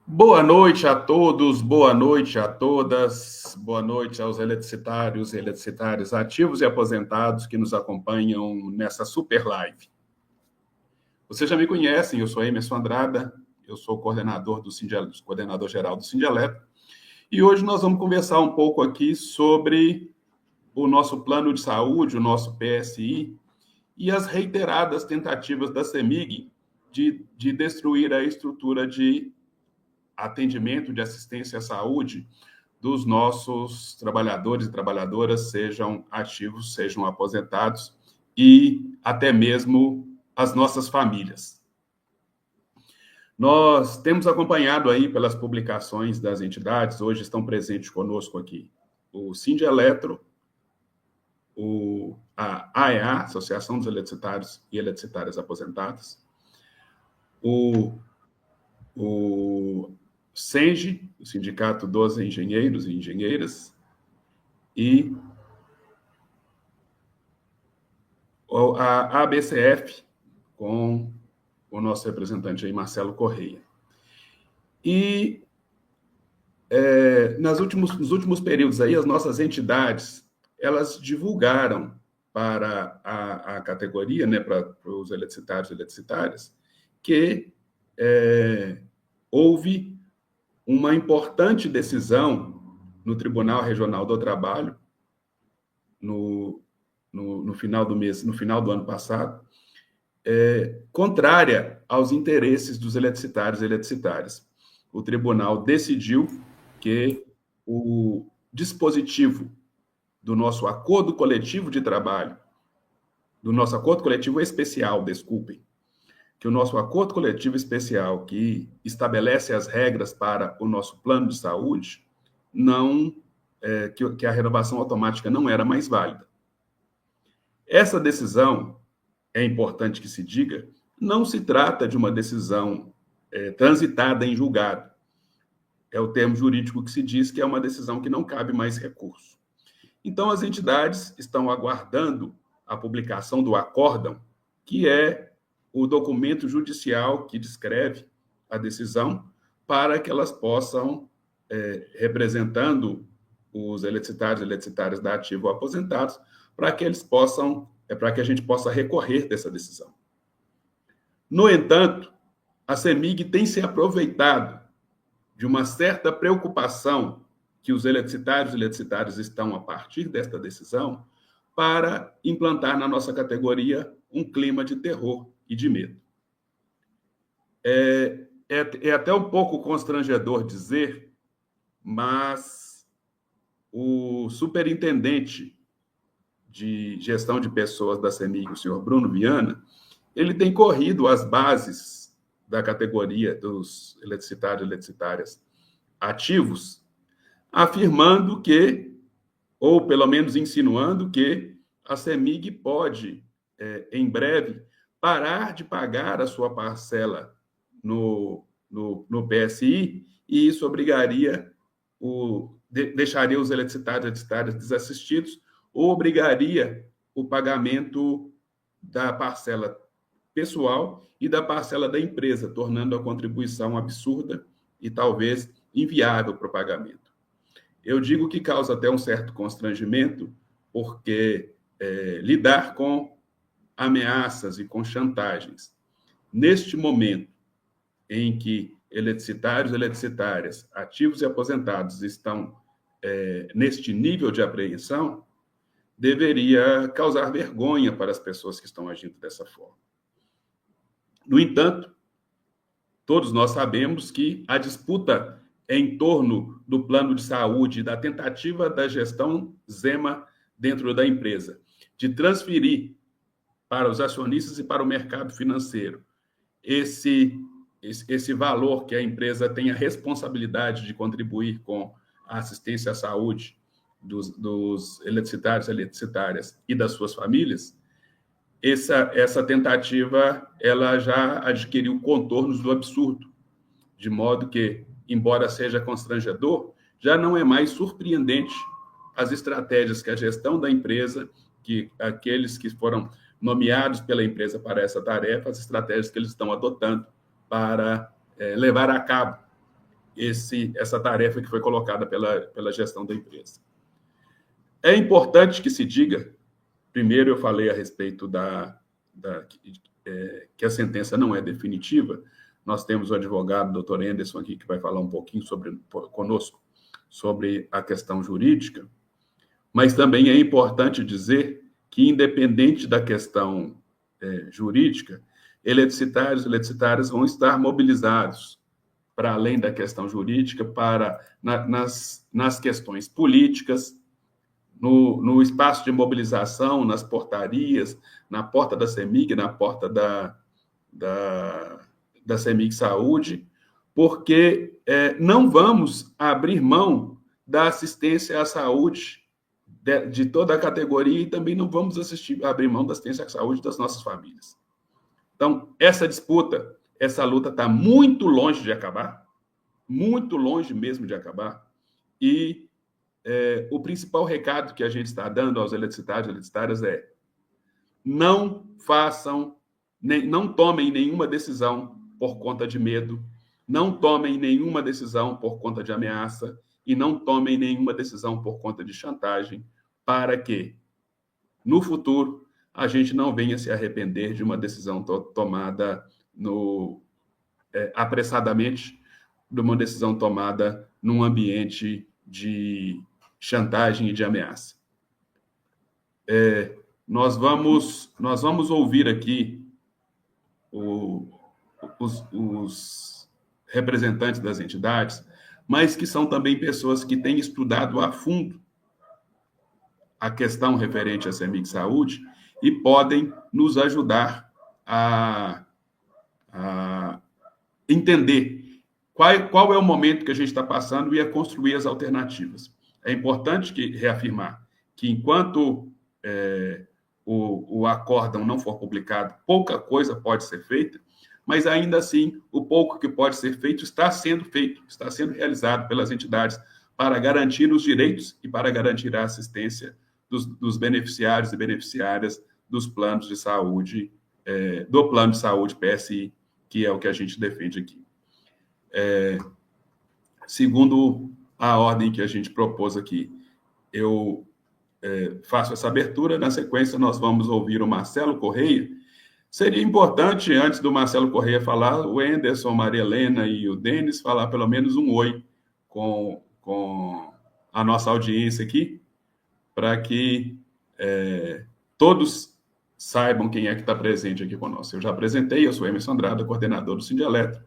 Boa noite a todos, boa noite a todas, boa noite aos eletricitários e eletricitárias ativos e aposentados que nos acompanham nessa super live. Vocês já me conhecem, eu sou Emerson Andrada, eu sou coordenador geral do Sindialeto, e hoje nós vamos conversar um pouco aqui sobre o nosso plano de saúde, o nosso PSI, e as reiteradas tentativas da CEMIG de destruir a estrutura de atendimento, de assistência à saúde dos nossos trabalhadores e trabalhadoras, sejam ativos, sejam aposentados, e até mesmo as nossas famílias. Nós temos acompanhado aí pelas publicações das entidades, hoje estão presentes conosco aqui o Sindeletro, a AEA, Associação dos Eletricitários e Eletricitárias Aposentadas, o SENGE, o Sindicato dos Engenheiros e Engenheiras, e a ABCF, com o nosso representante aí, Marcelo Correia. E nos últimos períodos aí, as nossas entidades, elas divulgaram para a categoria, né, para os eletricitários e eletricitárias, que houve uma importante decisão no Tribunal Regional do Trabalho, no final do mês, no final do ano passado, contrária aos interesses dos eletricitários e eletricitárias. O tribunal decidiu que o dispositivo do nosso acordo coletivo de trabalho, do nosso acordo coletivo especial, desculpem, que o nosso acordo coletivo especial, que estabelece as regras para o nosso plano de saúde, não que a renovação automática não era mais válida. Essa decisão, é importante que se diga, não se trata de uma decisão transitada em julgado. É o termo jurídico que se diz que é uma decisão que não cabe mais recurso. Então, as entidades estão aguardando a publicação do acórdão, que é o documento judicial que descreve a decisão, para que elas possam, representando os eletricitários e eletricitárias da ativa ou aposentados, para que eles possam, para que a gente possa recorrer dessa decisão. No entanto, a CEMIG tem se aproveitado de uma certa preocupação que os eletricitários e eletricitárias estão a partir desta decisão para implantar na nossa categoria um clima de terror e de medo. É até um pouco constrangedor dizer, mas o superintendente de gestão de pessoas da CEMIG, o senhor Bruno Viana, ele tem corrido as bases da categoria dos eletricitários e eletricitárias ativos, afirmando que, ou pelo menos insinuando que, a CEMIG pode, em breve, parar de pagar a sua parcela no PSI, e isso obrigaria deixaria os eletricitários e eletricitárias desassistidos, ou obrigaria o pagamento da parcela pessoal e da parcela da empresa, tornando a contribuição absurda e talvez inviável para o pagamento. Eu digo que causa até um certo constrangimento, porque lidar com ameaças e com chantagens, neste momento em que eletricitários e eletricitárias, ativos e aposentados, estão neste nível de apreensão, deveria causar vergonha para as pessoas que estão agindo dessa forma. No entanto, todos nós sabemos que a disputa em torno do plano de saúde, da tentativa da gestão Zema dentro da empresa, de transferir para os acionistas e para o mercado financeiro esse valor que a empresa tem a responsabilidade de contribuir com a assistência à saúde dos eletricitários e eletricitárias e das suas famílias, essa tentativa ela já adquiriu contornos do absurdo, de modo que, embora seja constrangedor, já não é mais surpreendente as estratégias que a gestão da empresa, que aqueles que foram nomeados pela empresa para essa tarefa, as estratégias que eles estão adotando para levar a cabo essa tarefa que foi colocada pela gestão da empresa. É importante que se diga, primeiro eu falei a respeito que a sentença não é definitiva. Nós temos o advogado, doutor Anderson, aqui, que vai falar um pouquinho conosco sobre a questão jurídica, mas também é importante dizer que, independente da questão jurídica, eletricitários e eletricitárias vão estar mobilizados para além da questão jurídica, nas questões políticas, no espaço de mobilização, nas portarias, na porta da CEMIG, na porta da CEMIG Saúde, porque não vamos abrir mão da assistência à saúde de toda a categoria e também não vamos abrir mão da assistência à saúde das nossas famílias. Então, essa disputa, essa luta está muito longe de acabar, muito longe mesmo de acabar, e o principal recado que a gente está dando aos eletricitários e eletricitárias é: não tomem nenhuma decisão por conta de medo, não tomem nenhuma decisão por conta de ameaça e não tomem nenhuma decisão por conta de chantagem, para que, no futuro, a gente não venha se arrepender de uma decisão tomada apressadamente, de uma decisão tomada num ambiente de chantagem e de ameaça. Nós vamos ouvir aqui os representantes das entidades, mas que são também pessoas que têm estudado a fundo a questão referente à CEMIG Saúde e podem nos ajudar a entender qual é o momento que a gente está passando e a construir as alternativas. É importante reafirmar que, enquanto o acórdão não for publicado, pouca coisa pode ser feita, mas, ainda assim, o pouco que pode ser feito, está sendo realizado pelas entidades para garantir os direitos e para garantir a assistência dos beneficiários e beneficiárias dos planos de saúde, do Plano de Saúde PSI, que é o que a gente defende aqui. Segundo a ordem que a gente propôs aqui, eu faço essa abertura. Na sequência, nós vamos ouvir o Marcelo Correia. Seria importante, antes do Marcelo Correia falar, o Anderson, Maria Helena e o Denis falar pelo menos um oi com a nossa audiência aqui, para que todos saibam quem é que está presente aqui conosco. Eu já apresentei, eu sou Emerson Andrada, coordenador do Sindialetra.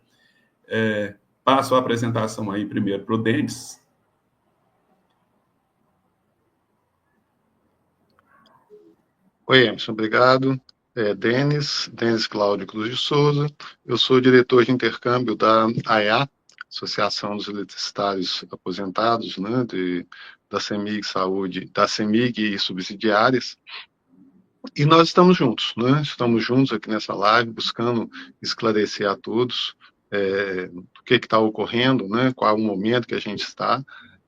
Passo a apresentação aí primeiro para o Denis. Oi, Emerson, obrigado. Denis Cláudio Cruz de Souza. Eu sou diretor de intercâmbio da AEA, Associação dos Eletricitários Aposentados, né, da CEMIG Saúde, da CEMIG e subsidiárias. E nós estamos juntos, né? Estamos juntos aqui nessa live, buscando esclarecer a todos o que está ocorrendo, né? Qual é o momento que a gente está,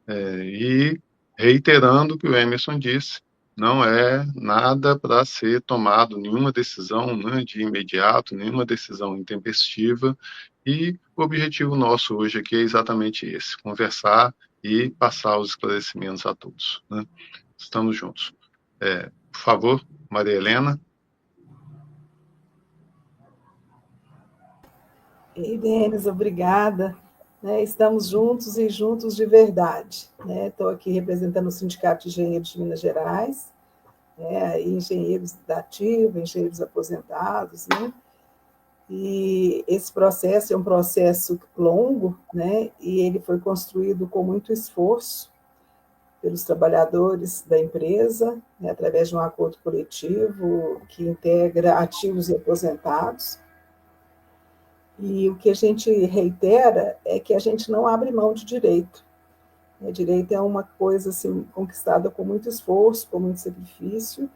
e reiterando o que o Emerson disse, não é nada para ser tomado, nenhuma decisão, né, de imediato, nenhuma decisão intempestiva, e o objetivo nosso hoje aqui é exatamente esse, conversar e passar os esclarecimentos a todos, né? Estamos juntos. Por favor, Maria Helena. Ei, Denis, obrigada. Estamos juntos e juntos de verdade. Estou aqui representando o Sindicato de Engenheiros de Minas Gerais, engenheiros da ativa, engenheiros aposentados, né? E esse processo é um processo longo, né? E ele foi construído com muito esforço pelos trabalhadores da empresa, né, através de um acordo coletivo que integra ativos e aposentados. E o que a gente reitera é que a gente não abre mão de direito. Direito é uma coisa assim, conquistada com muito esforço, com muito sacrifício,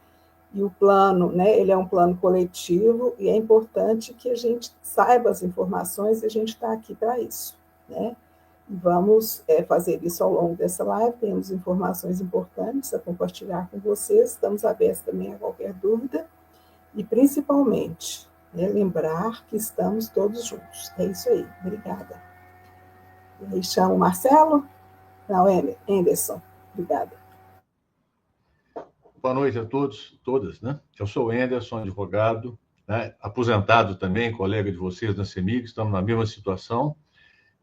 e o plano, né, ele é um plano coletivo, e é importante que a gente saiba as informações, e a gente está aqui para isso, né? Vamos fazer isso ao longo dessa live, temos informações importantes a compartilhar com vocês, estamos abertos também a qualquer dúvida, e principalmente, lembrar que estamos todos juntos. É isso aí, obrigada. E chamo o Marcelo. Não, Anderson. Obrigada. Boa noite a todos, todas, né? Eu sou o Anderson, advogado, né? Aposentado também, colega de vocês na CEMIG, estamos na mesma situação,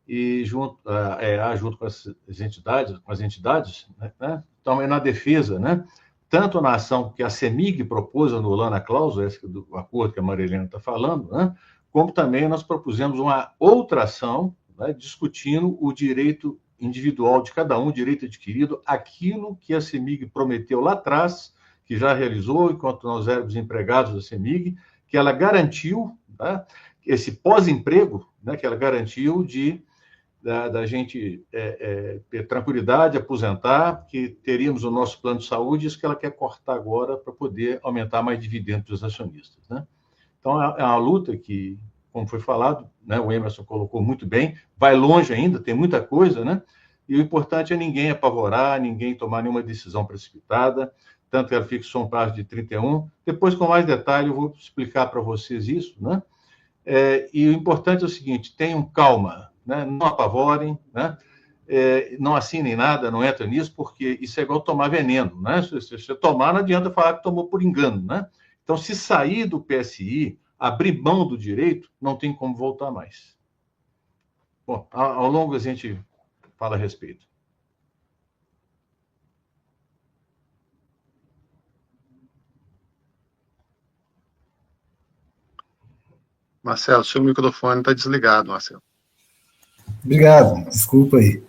e junto com as entidades, né? Estamos na defesa, né? Tanto na ação que a CEMIG propôs, anulando a cláusula, esse do acordo que a Marilena está falando, né? Como também nós propusemos uma outra ação, né? Discutindo o direito individual de cada um, direito adquirido, aquilo que a CEMIG prometeu lá atrás, que já realizou, enquanto nós éramos empregados da CEMIG, que ela garantiu, tá, esse pós-emprego, né, que ela garantiu da gente ter tranquilidade, aposentar, que teríamos o nosso plano de saúde, isso que ela quer cortar agora para poder aumentar mais dividendos dos acionistas, né? Então, é uma luta que, como foi falado, né, o Emerson colocou muito bem, vai longe ainda, tem muita coisa, né? E o importante é ninguém apavorar, ninguém tomar nenhuma decisão precipitada, tanto que ela fixou um prazo de 31. Depois, com mais detalhe, eu vou explicar para vocês isso, né? E o importante é o seguinte, tenham calma, né? Não apavorem, né? Não assinem nada, não entrem nisso, porque isso é igual tomar veneno, né? Se você tomar, não adianta falar que tomou por engano, né? Então, se sair do PSI, abrir mão do direito, não tem como voltar mais. Bom, ao longo a gente fala a respeito. Marcelo, seu microfone está desligado, Marcelo. Obrigado, desculpa aí.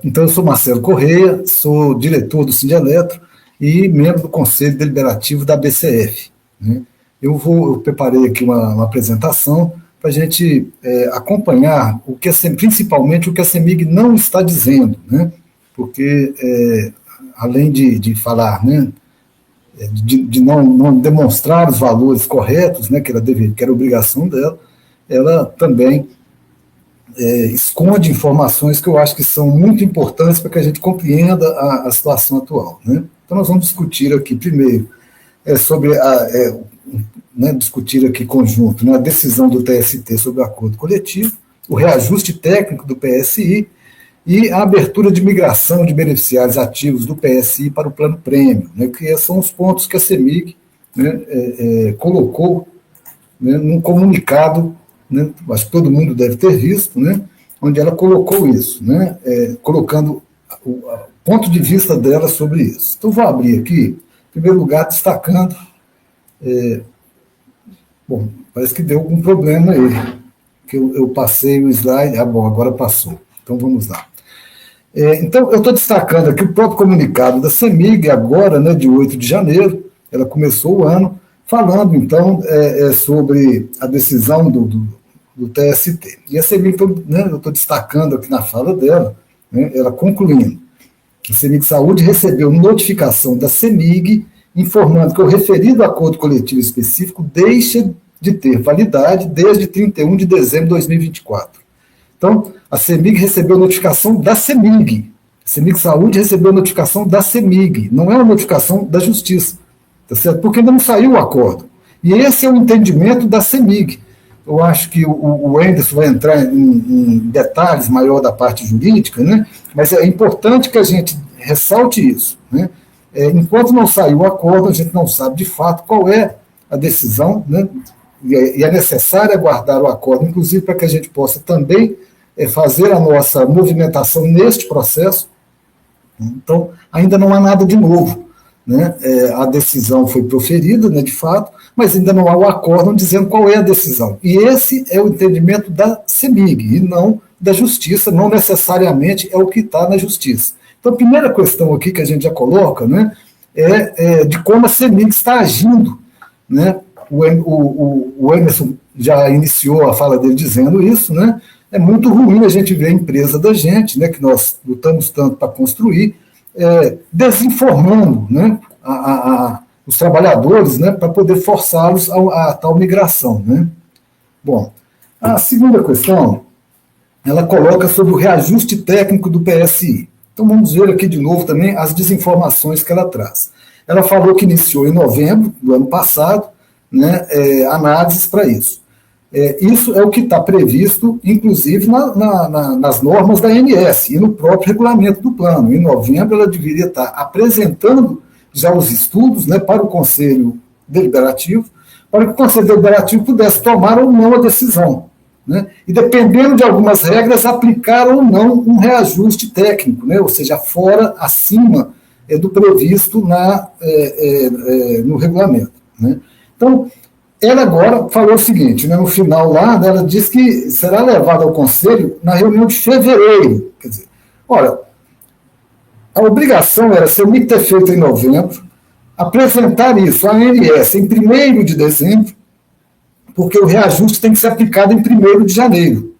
Então, eu sou Marcelo Correia, sou diretor do Sindeletro e membro do Conselho Deliberativo da BCF, né? Eu preparei aqui uma apresentação para a gente acompanhar principalmente o que a CEMIG não está dizendo, né? Porque, além de falar, né, de não demonstrar os valores corretos, né, que era obrigação dela, ela também esconde informações que eu acho que são muito importantes para que a gente compreenda a situação atual, né? Então, nós vamos discutir aqui, primeiro, sobre discutir aqui conjunto, né, a decisão do TST sobre o acordo coletivo, o reajuste técnico do PSI e a abertura de migração de beneficiários ativos do PSI para o plano prêmio, né, que são os pontos que a CEMIG, né, colocou, né, num comunicado, né, acho que todo mundo deve ter visto, né, onde ela colocou isso, né, colocando o ponto de vista dela sobre isso. Então, vou abrir aqui, em primeiro lugar, destacando. Bom, parece que deu algum problema aí, que eu passei o slide. Bom, agora passou. Então, vamos lá. Então, eu estou destacando aqui o próprio comunicado da CEMIG, agora, né, de 8 de janeiro, ela começou o ano, falando, então, sobre a decisão do TST. E a CEMIG, então, né, eu estou destacando aqui na fala dela, né, ela concluindo, a CEMIG Saúde recebeu notificação da CEMIG informando que o referido acordo coletivo específico deixa de ter validade desde 31 de dezembro de 2024. Então, a CEMIG recebeu notificação da CEMIG. A CEMIG Saúde recebeu notificação da CEMIG, não é uma notificação da Justiça, tá certo? Porque ainda não saiu o acordo. E esse é o entendimento da CEMIG. Eu acho que o Anderson vai entrar em detalhes maior da parte jurídica, né? Mas é importante que a gente ressalte isso, né? Enquanto não saiu o acordo, a gente não sabe de fato qual é a decisão, né? E é necessário aguardar o acordo, inclusive para que a gente possa também fazer a nossa movimentação neste processo. Então, ainda não há nada de novo, né? A decisão foi proferida, né, de fato, mas ainda não há o acordo dizendo qual é a decisão. E esse é o entendimento da CEMIG, e não da Justiça, não necessariamente é o que está na Justiça. Então, a primeira questão aqui que a gente já coloca, né, é de como a CEMIG está agindo, né? O Emerson já iniciou a fala dele dizendo isso, né? É muito ruim a gente ver a empresa da gente, né, que nós lutamos tanto para construir, desinformando, né, os trabalhadores, né, para poder forçá-los a tal migração, né? Bom, a segunda questão, ela coloca sobre o reajuste técnico do PSI. Então, vamos ver aqui de novo também as desinformações que ela traz. Ela falou que iniciou em novembro do ano passado, né, análises para isso. Isso é o que está previsto, inclusive, nas normas da ANS e no próprio regulamento do plano. Em novembro, ela deveria estar apresentando já os estudos, né, para o Conselho Deliberativo, para que o Conselho Deliberativo pudesse tomar ou não a decisão, né, e, dependendo de algumas regras, aplicar ou não um reajuste técnico, né, ou seja, fora, acima do previsto no regulamento. Né. Então, ela agora falou o seguinte, né, no final lá, né, ela diz que será levada ao Conselho na reunião de fevereiro. Quer dizer, olha, a obrigação era, se CEMIG ter feito em novembro, apresentar isso à ANS em 1º de dezembro, porque o reajuste tem que ser aplicado em 1º de janeiro.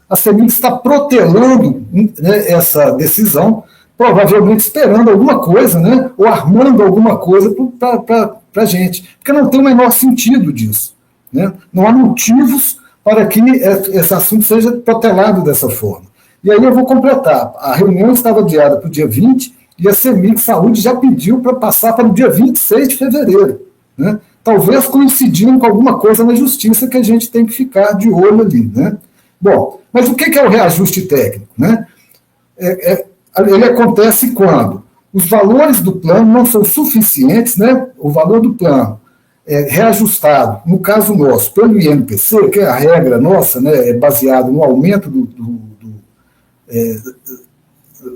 A CEMIG está protelando, né, essa decisão, provavelmente esperando alguma coisa, né, ou armando alguma coisa para a gente, porque não tem o menor sentido disso. Né? Não há motivos para que esse assunto seja protelado dessa forma. E aí eu vou completar. A reunião estava adiada para o dia 20, e a CEMIG Saúde já pediu para passar para o dia 26 de fevereiro. Né? Talvez coincidindo com alguma coisa na justiça que a gente tem que ficar de olho ali. Né? Bom, mas o que é o reajuste técnico? Né? Ele acontece quando os valores do plano não são suficientes, né? O valor do plano reajustado, no caso nosso, pelo INPC, que é a regra nossa, né, é baseado no aumento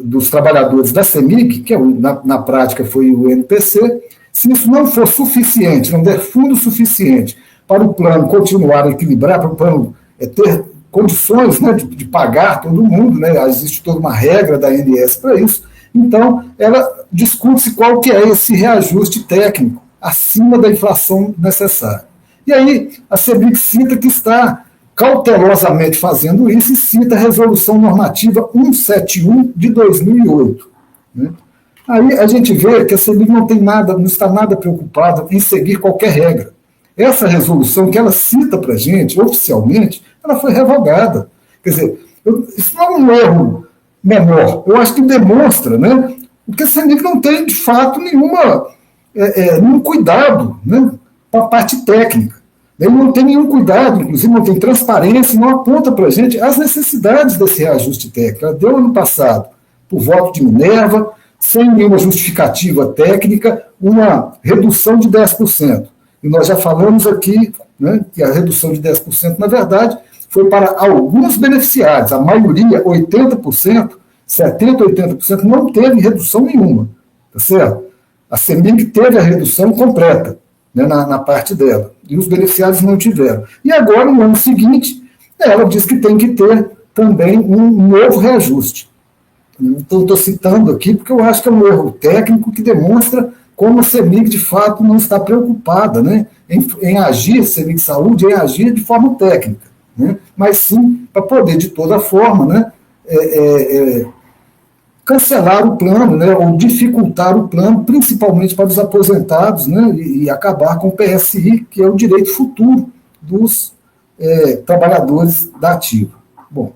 dos trabalhadores da CEMIG, que na prática foi o INPC, se isso não for suficiente, não der fundo suficiente para o plano continuar a equilibrar, para o plano ter condições, né, de pagar todo mundo, né, existe toda uma regra da ANS para isso, então ela discute-se qual que é esse reajuste técnico acima da inflação necessária. E aí a CEMIG cita que está cautelosamente fazendo isso e cita a Resolução Normativa 171 de 2008. Né? Aí a gente vê que a CEMIG não está nada preocupada em seguir qualquer regra. Essa resolução que ela cita para a gente, oficialmente, ela foi revogada. Quer dizer, isso não é um erro menor. Eu acho que demonstra, né, que a CEMIG não tem, de fato, nenhum cuidado, né, com a parte técnica. Ele não tem nenhum cuidado, inclusive não tem transparência, não aponta para a gente as necessidades desse reajuste técnico. Ela deu ano passado, por voto de Minerva, sem nenhuma justificativa técnica, uma redução de 10%. E nós já falamos aqui, né, que a redução de 10%, na verdade, foi para alguns beneficiários. A maioria, 80%, 70%, 80%, não teve redução nenhuma. Tá certo? A CEMIG teve a redução completa, né, na parte dela, e os beneficiários não tiveram. E agora, no ano seguinte, ela diz que tem que ter também um novo reajuste. Então, estou citando aqui porque eu acho que é um erro técnico que demonstra como a CEMIG, de fato, não está preocupada, né, em agir, CEMIG Saúde, em agir de forma técnica, né, mas sim para poder, de toda forma, né, cancelar o plano, né, ou dificultar o plano, principalmente para os aposentados, né, e acabar com o PSI, que é o direito futuro dos trabalhadores da ativa. Bom,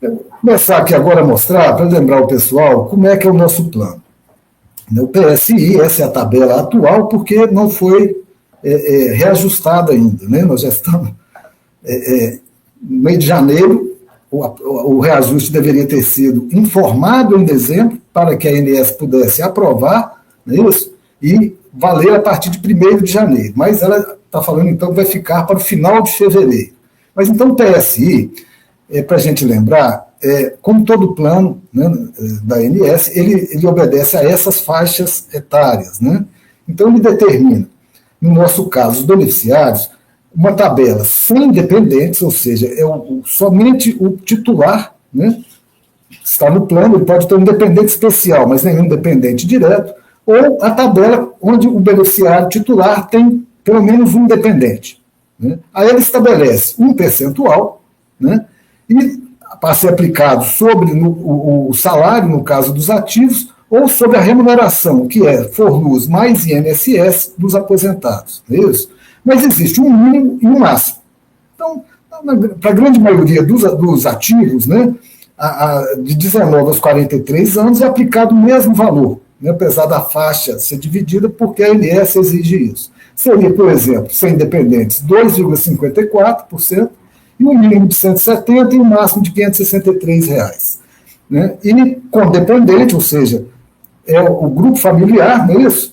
eu vou começar aqui agora a mostrar, para lembrar o pessoal, como é que é o nosso plano. O PSI, essa é a tabela atual, porque não foi reajustada ainda. Né? Nós já estamos no meio de janeiro, o reajuste deveria ter sido informado em dezembro, para que a ANS pudesse aprovar, não é isso? E valer a partir de 1º de janeiro. Mas ela está falando, então, que vai ficar para o final de fevereiro. Mas, então, o PSI, para a gente lembrar, como todo plano, né, da ANS, ele obedece a essas faixas etárias. Né? Então, ele determina, no nosso caso, os beneficiários, uma tabela sem dependentes, ou seja, somente o titular, né, está no plano, ele pode ter um dependente especial, mas nenhum dependente direto, ou a tabela onde o beneficiário titular tem pelo menos um dependente. Né? Aí ele estabelece um percentual, né, e para ser aplicado sobre o salário, no caso dos ativos, ou sobre a remuneração, que é FORLUS mais INSS dos aposentados. Não é isso? Mas existe um mínimo e um máximo. Então, para a grande maioria dos ativos, né, de 19 aos 43 anos, é aplicado o mesmo valor, né, apesar da faixa ser dividida, porque a ANS exige isso. seria, por exemplo, sem dependentes, 2,54%, e um mínimo de 170 e um máximo de R$ 563. Né? E com dependente, ou seja, é o grupo familiar, não é isso?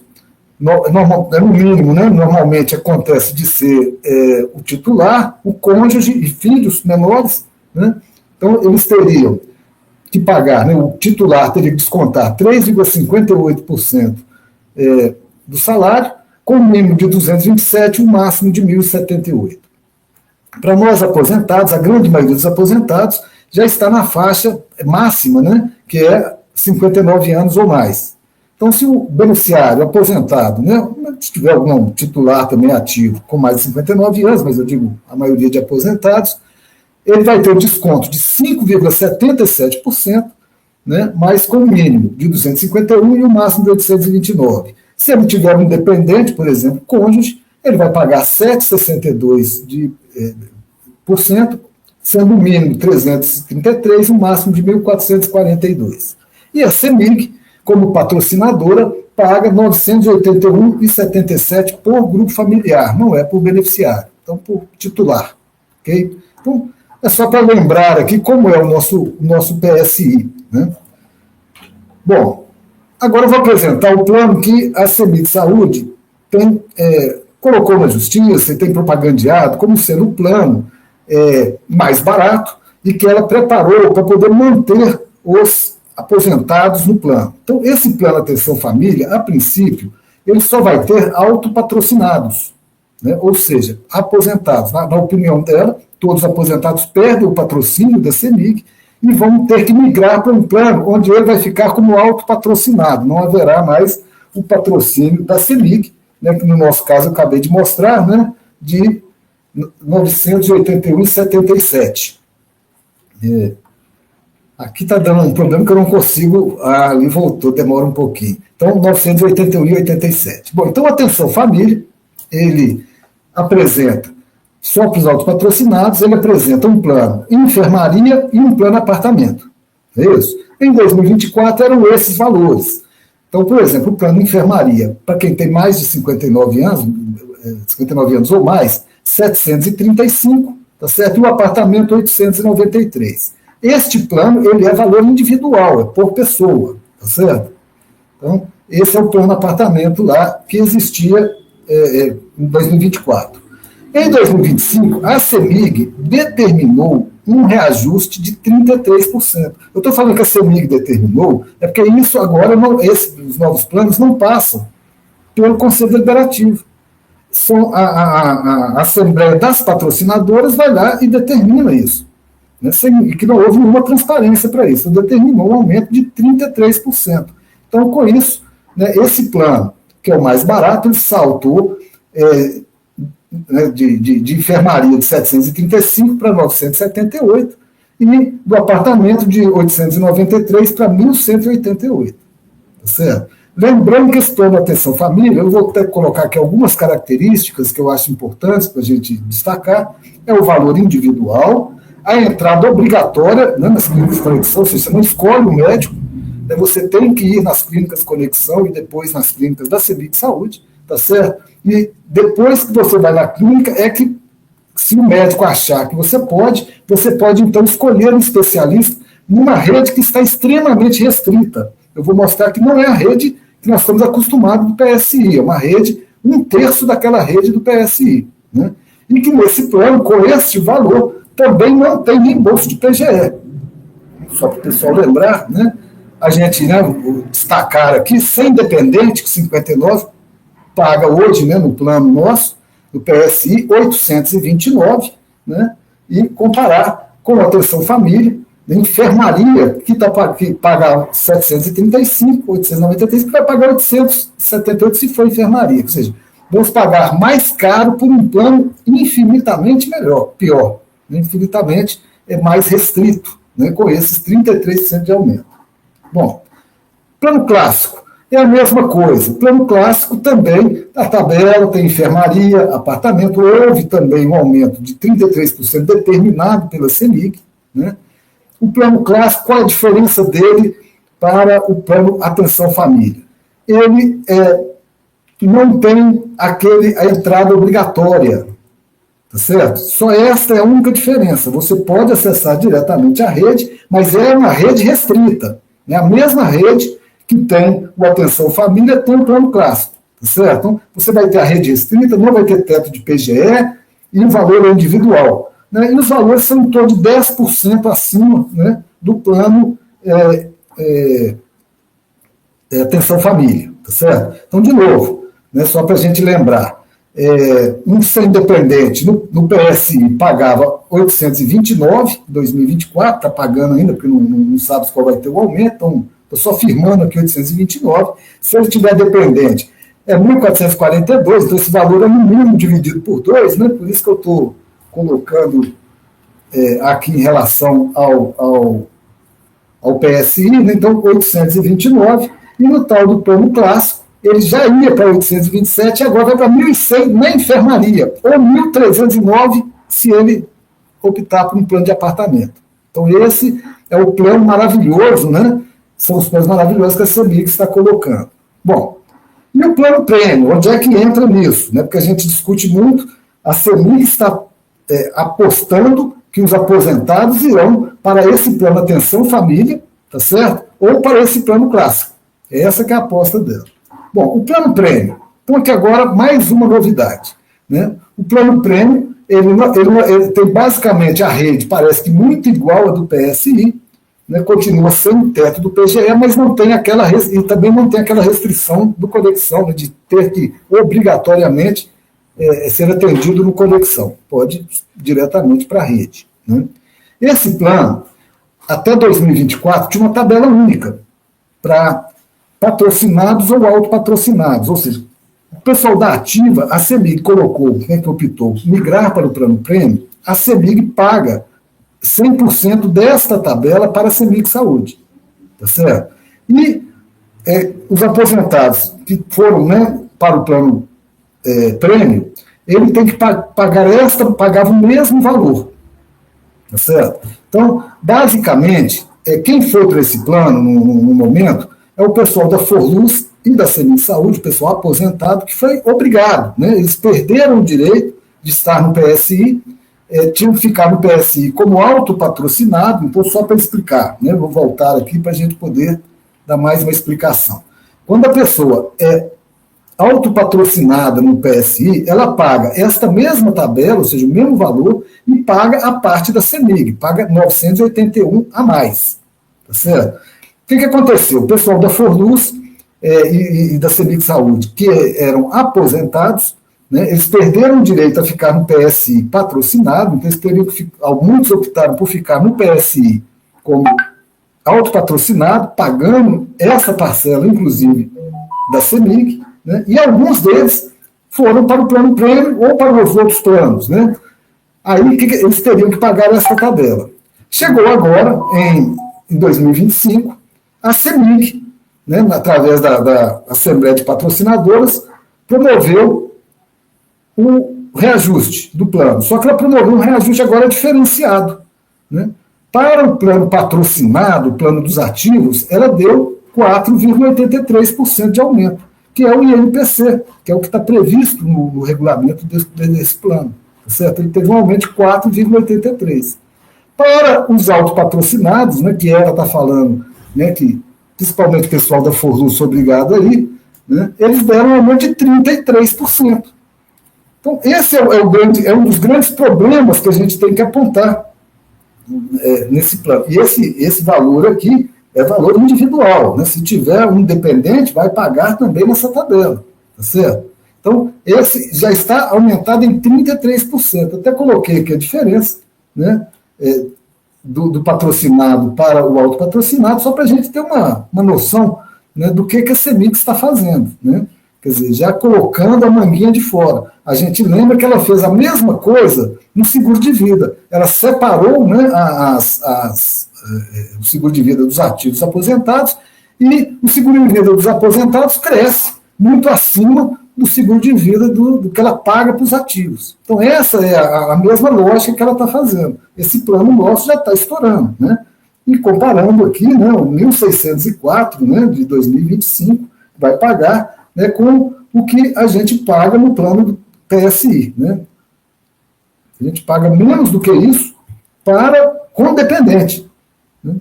No mínimo, né? Normalmente acontece de ser o titular, o cônjuge e filhos menores, né? Então eles teriam que pagar, né? O titular teria que descontar 3,58% do salário, com um mínimo de 227 e um máximo de 1.078. Para nós aposentados, a grande maioria dos aposentados já está na faixa máxima, né? Que é 59 anos ou mais. Então, se o beneficiário aposentado, né, se tiver algum titular também ativo com mais de 59 anos, mas eu digo a maioria de aposentados, ele vai ter um desconto de 5,77%, né, mas com o mínimo de 251 e o máximo de 829. Se ele tiver um dependente, por exemplo, cônjuge, ele vai pagar 7,62%, sendo o mínimo 333 e o máximo de 1.442. E a CEMIG, como patrocinadora, paga R$ 981,77 por grupo familiar, não é por beneficiário, então por titular. Okay? Então, é só para lembrar aqui como é o nosso PSI. Né? Bom, agora eu vou apresentar o plano que a CEMIG Saúde colocou na justiça e tem propagandeado como sendo o plano mais barato e que ela preparou para poder manter os aposentados no plano. Então, esse plano Atenção Família, a princípio, ele só vai ter autopatrocinados, né? Ou seja, aposentados. Na opinião dela, todos os aposentados perdem o patrocínio da CEMIG e vão ter que migrar para um plano onde ele vai ficar como autopatrocinado, não haverá mais o patrocínio da CEMIG, né, que no nosso caso eu acabei de mostrar, né, de R$ 981,77. Aqui está dando um problema que eu não consigo. Ali voltou, demora um pouquinho. Então, 981,87. Bom, então, Atenção Família, ele apresenta, só para os autopatrocinados, ele apresenta um plano enfermaria e um plano apartamento. É isso? Em 2024 eram esses valores. Então, por exemplo, o plano enfermaria, para quem tem mais de 59 anos ou mais, 735, tá certo? E o apartamento, 893. Este plano, ele é valor individual, é por pessoa, tá certo? Então, esse é o plano apartamento lá que existia em 2024. Em 2025, a CEMIG determinou um reajuste de 33%. Eu estou falando que a CEMIG determinou, é porque isso agora, os novos planos não passam pelo Conselho Deliberativo. A Assembleia das Patrocinadoras vai lá e determina isso. Né, que não houve nenhuma transparência para isso, determinou um aumento de 33%. Então, com isso, né, esse plano, que é o mais barato, ele saltou de enfermaria de 735 para 978 e do apartamento de 893 para 1.188. Tá certo? Lembrando que esse plano de Atenção Família, eu vou até colocar aqui algumas características que eu acho importantes para a gente destacar, é o valor individual, a entrada obrigatória, né, nas clínicas de conexão, ou seja, você não escolhe o médico, né, você tem que ir nas clínicas de conexão e depois nas clínicas da CEMIG Saúde, tá certo? E depois que você vai na clínica, é que, se o médico achar que você pode então escolher um especialista numa rede que está extremamente restrita. Eu vou mostrar que não é a rede que nós estamos acostumados do PSI, é uma rede, 1/3 daquela rede do PSI, né? E que nesse plano, com este valor, também não tem reembolso de PGE. Só para o pessoal lembrar, né? A gente, né, destacar aqui, sem dependente, que 59 paga hoje, né, no plano nosso, do PSI, 829, né? E comparar com a Atenção Família, a enfermaria, que paga 735, 893, que vai pagar 878 se for enfermaria. Ou seja, vamos pagar mais caro por um plano infinitamente pior. Infinitamente mais restrito, né, com esses 33% de aumento. Bom, plano clássico é a mesma coisa. Plano clássico também, a tabela tem enfermaria, apartamento, houve também um aumento de 33% determinado pela CEMIG, né? O plano clássico, qual a diferença dele para o plano Atenção Família? Ele não tem a entrada obrigatória, tá certo? Só esta é a única diferença. Você pode acessar diretamente a rede, mas é uma rede restrita. É a mesma rede que tem o Atenção Família, tem o Plano Clássico, tá certo? Então, você vai ter a rede restrita, não vai ter teto de PGE e o valor é individual. Né? E os valores são em torno de 10% acima, né, do plano Atenção Família, tá certo? Então, de novo, né, só para a gente lembrar, um ser independente no PSI pagava 829 em 2024, está pagando ainda, porque não sabe qual vai ter o aumento, então estou só firmando aqui 829. Se ele tiver dependente, é 1.442, então esse valor é no mínimo dividido por 2, né? Por isso que eu estou colocando aqui em relação ao PSI, né? Então 829, e no tal do plano clássico, ele já ia para 827 e agora vai para 1.100 na enfermaria, ou 1.309 se ele optar por um plano de apartamento. Então esse é o plano maravilhoso, né? São os planos maravilhosos que a CEMIG está colocando. Bom, e o plano prêmio, onde é que entra nisso? Né? Porque a gente discute muito, a CEMIG está apostando que os aposentados irão para esse plano Atenção Família, tá certo? Ou para esse plano clássico. Essa que é a aposta dela. Bom, o plano prêmio. Então aqui agora mais uma novidade. Né? O plano prêmio, ele tem basicamente a rede, parece que muito igual a do PSI, né, continua sem teto do PGE, mas não tem e também não tem aquela restrição do conexão, né, de ter que obrigatoriamente ser atendido no conexão. Pode ir diretamente para a rede. Né? Esse plano, até 2024, tinha uma tabela única para patrocinados ou autopatrocinados, ou seja, o pessoal da Ativa, a CEMIG colocou, quem que optou, migrar para o plano prêmio, a CEMIG paga 100% desta tabela para a CEMIG Saúde, tá certo? E os aposentados que foram, né, para o plano prêmio, ele tem que pagava o mesmo valor, tá certo? Então, basicamente, quem foi para esse plano no momento é o pessoal da Forluz e da CEMIG Saúde, o pessoal aposentado, que foi obrigado, né? Eles perderam o direito de estar no PSI, tinham que ficar no PSI como autopatrocinado. Então, só para explicar, né? Vou voltar aqui para a gente poder dar mais uma explicação. Quando a pessoa é autopatrocinada no PSI, ela paga esta mesma tabela, ou seja, o mesmo valor, e paga a parte da CEMIG, paga 981 a mais. Tá certo? O que aconteceu? O pessoal da Forluz e da CEMIG Saúde, que eram aposentados, né, eles perderam o direito a ficar no PSI patrocinado, então eles teriam que muitos optaram por ficar no PSI como autopatrocinado, pagando essa parcela, inclusive, da CEMIG, né, e alguns deles foram para o plano prêmio ou para os outros planos. Né? Aí eles teriam que pagar essa tabela. Chegou agora, em 2025, a CEMIG, né, através da Assembleia de Patrocinadoras, promoveu o reajuste do plano. Só que ela promoveu um reajuste agora diferenciado. Né? Para o plano patrocinado, o plano dos ativos, ela deu 4,83% de aumento, que é o INPC, que é o que está previsto no regulamento desse plano. Certo? Ele teve um aumento de 4,83%. Para os autopatrocinados, né, que ela está falando, né, que principalmente o pessoal da Forluz obrigado aí, né, eles deram um aumento de 33%. Então, esse é um dos grandes problemas que a gente tem que apontar nesse plano. E esse valor aqui é valor individual. Né? Se tiver um dependente, vai pagar também nessa tabela. Tá certo? Então, esse já está aumentado em 33%. Até coloquei aqui a diferença, né, do patrocinado para o autopatrocinado, só para a gente ter uma noção, né, do que a CEMIG está fazendo. Né? Quer dizer, já colocando a manguinha de fora. A gente lembra que ela fez a mesma coisa no seguro de vida. Ela separou, né, o seguro de vida dos ativos aposentados, e o seguro de vida dos aposentados cresce muito acima do seguro de vida do que ela paga para os ativos. Então, essa é a mesma lógica que ela está fazendo. Esse plano nosso já está estourando. Né? E comparando aqui, né, o 1.604, né, de 2025, vai pagar, né, com o que a gente paga no plano do PSI. Né? A gente paga menos do que isso com dependente. Né?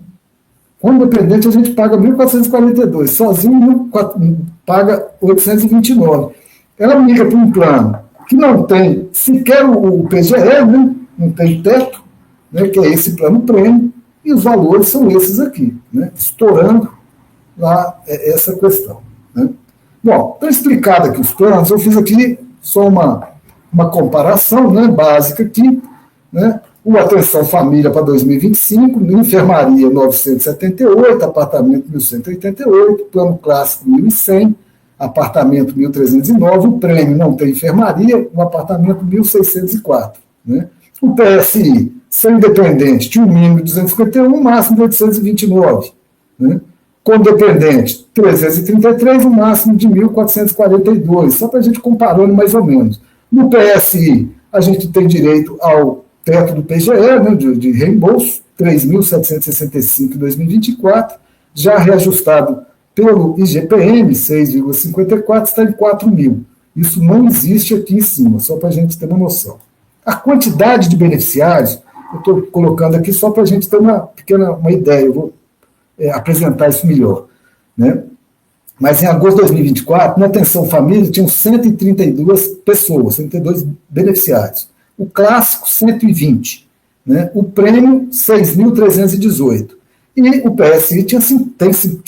Com dependente, a gente paga 1.442, sozinho paga 829. Ela migra para um plano que não tem sequer o PGE, né? Não tem teto, né? Que é esse plano prêmio, e os valores são esses aqui, né? Estourando lá essa questão. Né? Bom, então explicado aqui os planos, eu fiz aqui só uma comparação, né, básica aqui, né? O Atenção Família para 2025, enfermaria 978, apartamento 1188, plano clássico 1.100, apartamento 1.309, o prêmio não tem enfermaria, o apartamento 1.604. Né? O PSI, sem independente, tinha um mínimo de 251, um máximo de 829. Né? Com dependente, 333, um máximo de 1.442, só para a gente comparando mais ou menos. No PSI, a gente tem direito ao teto do PGE, né, de reembolso, 3.765 em 2024, já reajustado pelo IGPM, 6,54, está em 4.000. Isso não existe aqui em cima, só para a gente ter uma noção. A quantidade de beneficiários, eu estou colocando aqui só para a gente ter uma ideia, eu vou apresentar isso melhor. Né? Mas em agosto de 2024, na Atenção Família, tinham 132 pessoas, 132 beneficiários. O clássico, 120. Né? O prêmio, 6.318. E o PSI tinha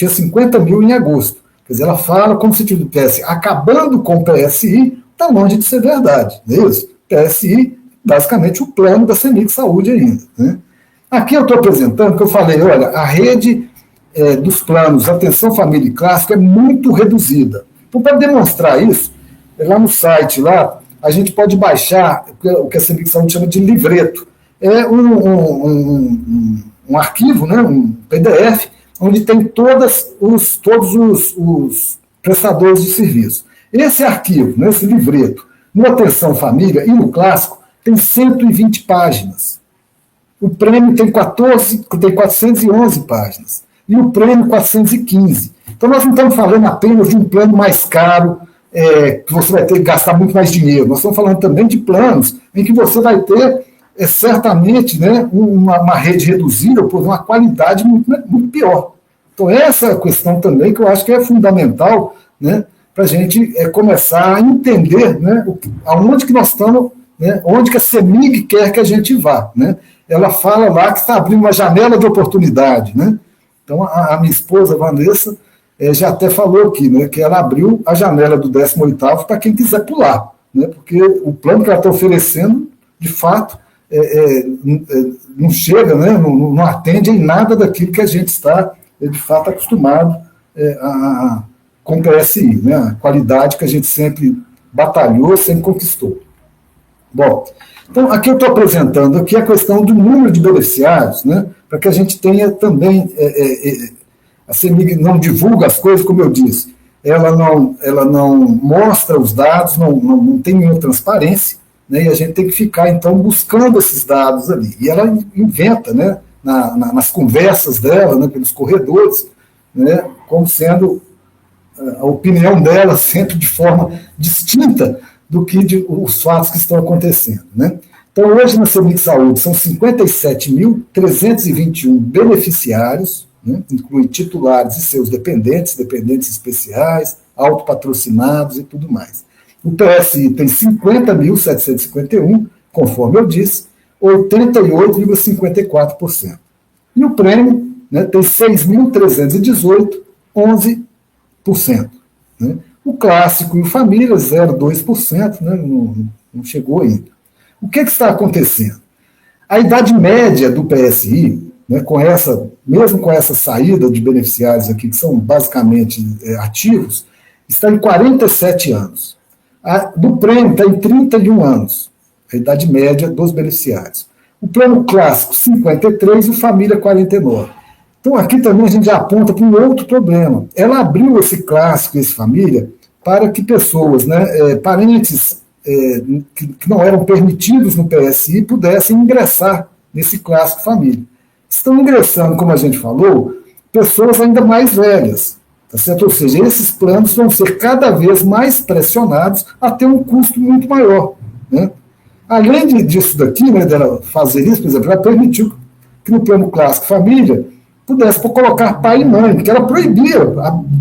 50 mil em agosto. Quer dizer, ela fala como se o PSI, acabando com o PSI, está longe de ser verdade. Não é isso? PSI, basicamente, o plano da CEMIG Saúde ainda. Né? Aqui eu estou apresentando, que eu falei, olha, a rede dos planos Atenção Família e Clássico é muito reduzida. Então, para demonstrar isso, lá no site, lá, a gente pode baixar o que a CEMIG Saúde chama de livreto. É um arquivo, né, um PDF, onde tem todos os prestadores de serviço. Esse arquivo, né, esse livreto, no Atenção Família e no Clássico, tem 120 páginas. O prêmio tem 411 páginas. E o prêmio 415. Então, nós não estamos falando apenas de um plano mais caro, que você vai ter que gastar muito mais dinheiro. Nós estamos falando também de planos em que você vai ter, certamente, né, uma rede reduzida por uma qualidade muito pior. Então, essa é a questão também que eu acho que é fundamental, né, para a gente começar a entender, né, aonde que nós estamos, né, onde que a CEMIG quer que a gente vá. Né? Ela fala lá que está abrindo uma janela de oportunidade. Né? Então, a minha esposa, Vanessa, já até falou aqui, né, que ela abriu a janela do 18º para quem quiser pular, né, porque o plano que ela está oferecendo, de fato, não chega, né, não atende em nada daquilo que a gente está, de fato, acostumado com o PSI, né, a qualidade que a gente sempre batalhou, sempre conquistou. Bom, então, aqui eu estou apresentando aqui a questão do número de beneficiários, né, para que a gente tenha também... A CEMIG não divulga as coisas, como eu disse, ela não mostra os dados, não tem nenhuma transparência, né, e a gente tem que ficar, então, buscando esses dados ali. E ela inventa, né, nas conversas dela, né, pelos corredores, né, como sendo a opinião dela sempre de forma distinta do que os fatos que estão acontecendo. Né. Então, hoje na CEMIG Saúde são 57.321 beneficiários, né, inclui titulares e seus dependentes especiais, autopatrocinados e tudo mais. O PSI tem 50.751, conforme eu disse, 88,54%. E o prêmio, né, tem 6.318, 11%. Né? O clássico e o família, 0,2%, né, não chegou ainda. O que está acontecendo? A idade média do PSI, né, mesmo com essa saída de beneficiários aqui, que são basicamente ativos, está em 47 anos. A do prêmio está em 31 anos, a idade média dos beneficiários. O plano clássico, 53, e o família, 49. Então, aqui também a gente já aponta para um outro problema. Ela abriu esse clássico e esse família para que pessoas, né, parentes que não eram permitidos no PSI pudessem ingressar nesse clássico família. Estão ingressando, como a gente falou, pessoas ainda mais velhas, Tá certo? Ou seja, esses planos vão ser cada vez mais pressionados a ter um custo muito maior. Né? Além disso daqui, né, dela fazer isso, por exemplo, ela permitiu que no plano clássico família pudesse colocar pai e mãe, porque ela proibia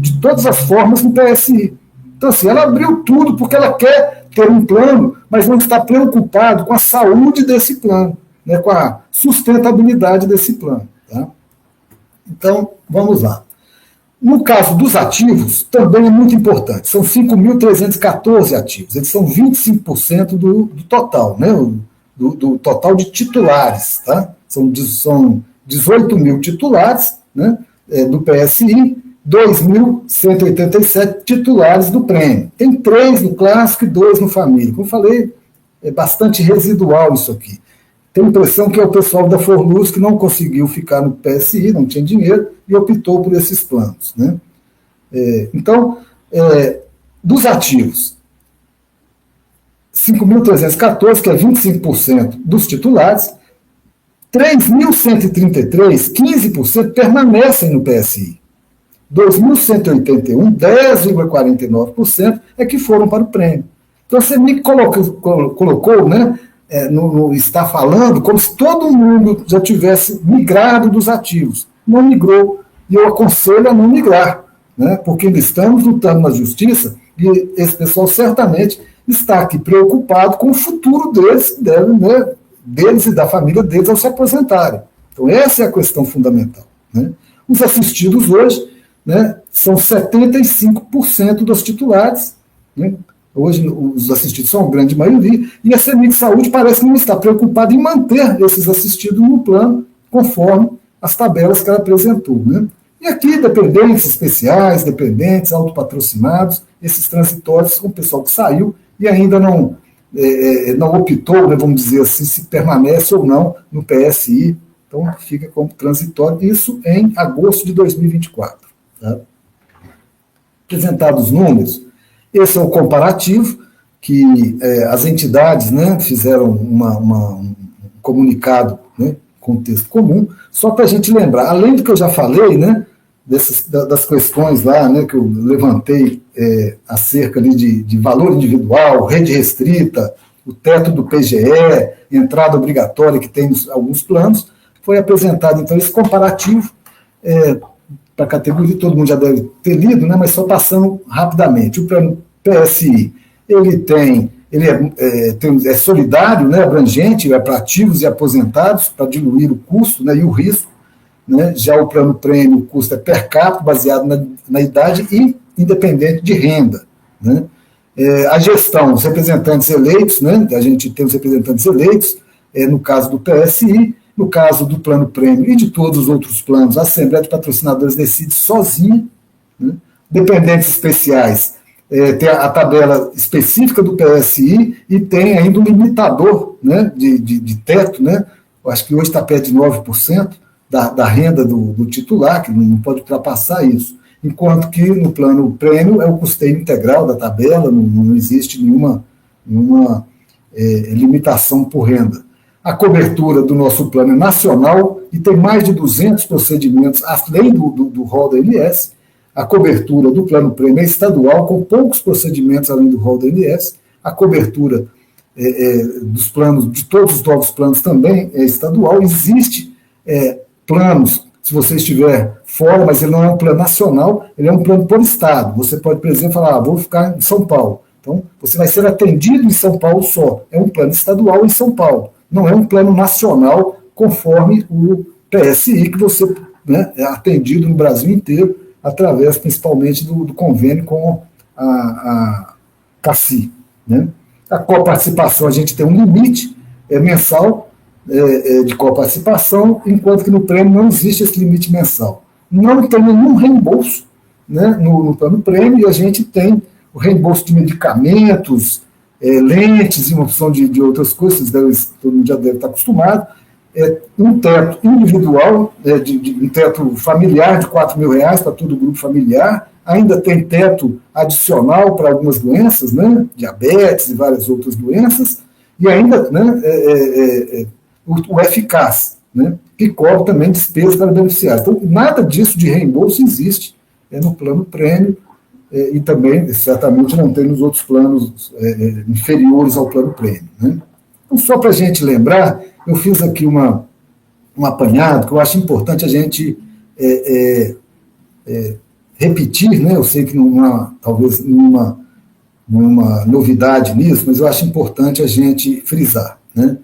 de todas as formas no PSI. Então, assim, ela abriu tudo porque ela quer ter um plano, mas não está preocupado com a saúde desse plano, né, com a sustentabilidade desse plano. Tá? Então, vamos lá. No caso dos ativos, também é muito importante. São 5.314 ativos. Eles são 25% do total, né? Do total de titulares. Tá? São 18 mil titulares, né? Do PSI, 2.187 titulares do prêmio. Tem 3 no clássico e 2 no família. Como eu falei, é bastante residual isso aqui. Tenho a impressão que é o pessoal da Forluz que não conseguiu ficar no PSI, não tinha dinheiro, e optou por esses planos. Né? Então, dos ativos, 5.314, que é 25% dos titulares, 3.133, 15%, permanecem no PSI. 2.181, 10,49% é que foram para o prêmio. Então, você me colocou, né, está falando como se todo mundo já tivesse migrado dos ativos. Não migrou. E eu aconselho a não migrar, né, porque ainda estamos lutando na justiça e esse pessoal certamente está aqui preocupado com o futuro deles, né, deles e da família deles ao se aposentarem. Então, essa é a questão fundamental. Né? Os assistidos hoje, né, são 75% dos titulares. Né? Hoje, os assistidos são a grande maioria, e a CEMIG Saúde parece não estar preocupada em manter esses assistidos no plano, conforme as tabelas que ela apresentou. Né? E aqui, dependentes especiais, dependentes, autopatrocinados, esses transitórios, com o pessoal que saiu e ainda não optou, né, vamos dizer assim, se permanece ou não no PSI. Então, fica como transitório, isso em agosto de 2024. Tá? Apresentados os números, esse é o comparativo, que as entidades, né, fizeram um comunicado, né, com texto comum, só para a gente lembrar, além do que eu já falei, né, das questões lá, né, que eu levantei acerca ali de valor individual, rede restrita, o teto do PGE, entrada obrigatória que tem alguns planos, foi apresentado, então, esse comparativo para a categoria, todo mundo já deve ter lido, né, mas só passando rapidamente. O plano PSI, ele é solidário, né, abrangente, é para ativos e aposentados, para diluir o custo, né, e o risco. Né? Já o plano prêmio, o custo é per capita, baseado na idade e independente de renda. Né? A gestão, os representantes eleitos, né? A gente tem os representantes eleitos, no caso do PSI, no caso do plano prêmio e de todos os outros planos, a Assembleia de Patrocinadores decide sozinha. Né? Dependentes especiais, tem a tabela específica do PSI e tem ainda um limitador, né, de teto, né? Eu acho que hoje está perto de 9%, da renda do titular, que não pode ultrapassar isso. Enquanto que no plano prêmio é o custeio integral da tabela, não existe nenhuma limitação por renda. A cobertura do nosso plano é nacional e tem mais de 200 procedimentos, além do rol da INS. A cobertura do plano prêmio é estadual, com poucos procedimentos além do rol da INS. A cobertura dos planos, de todos os novos planos também é estadual. Existe planos, se você estiver fora, mas ele não é um plano nacional, ele é um plano por estado. Você pode, por exemplo, falar, vou ficar em São Paulo. Então, você vai ser atendido em São Paulo só. É um plano estadual em São Paulo. Não é um plano nacional, conforme o PSI, que você, né, é atendido no Brasil inteiro, através, principalmente, do convênio com a CACI. Né? A coparticipação, a gente tem um limite mensal, de coparticipação, enquanto que no prêmio não existe esse limite mensal. Não tem nenhum reembolso, né, no plano prêmio, e a gente tem o reembolso de medicamentos, lentes e uma opção de outras coisas, todo mundo já deve estar acostumado, um teto individual, um teto familiar de R$4.000 para todo o grupo familiar, ainda tem teto adicional para algumas doenças, né, diabetes e várias outras doenças, e ainda, né, o eficaz, né, que cobre também despesas para beneficiários. Então, nada disso de reembolso existe no plano prêmio, e também, certamente, não tem nos outros planos inferiores ao plano prêmio. Né? Então, só para a gente lembrar, eu fiz aqui um apanhado que eu acho importante a gente repetir, né? Eu sei que não há, talvez, nenhuma novidade nisso, mas eu acho importante a gente frisar. Né?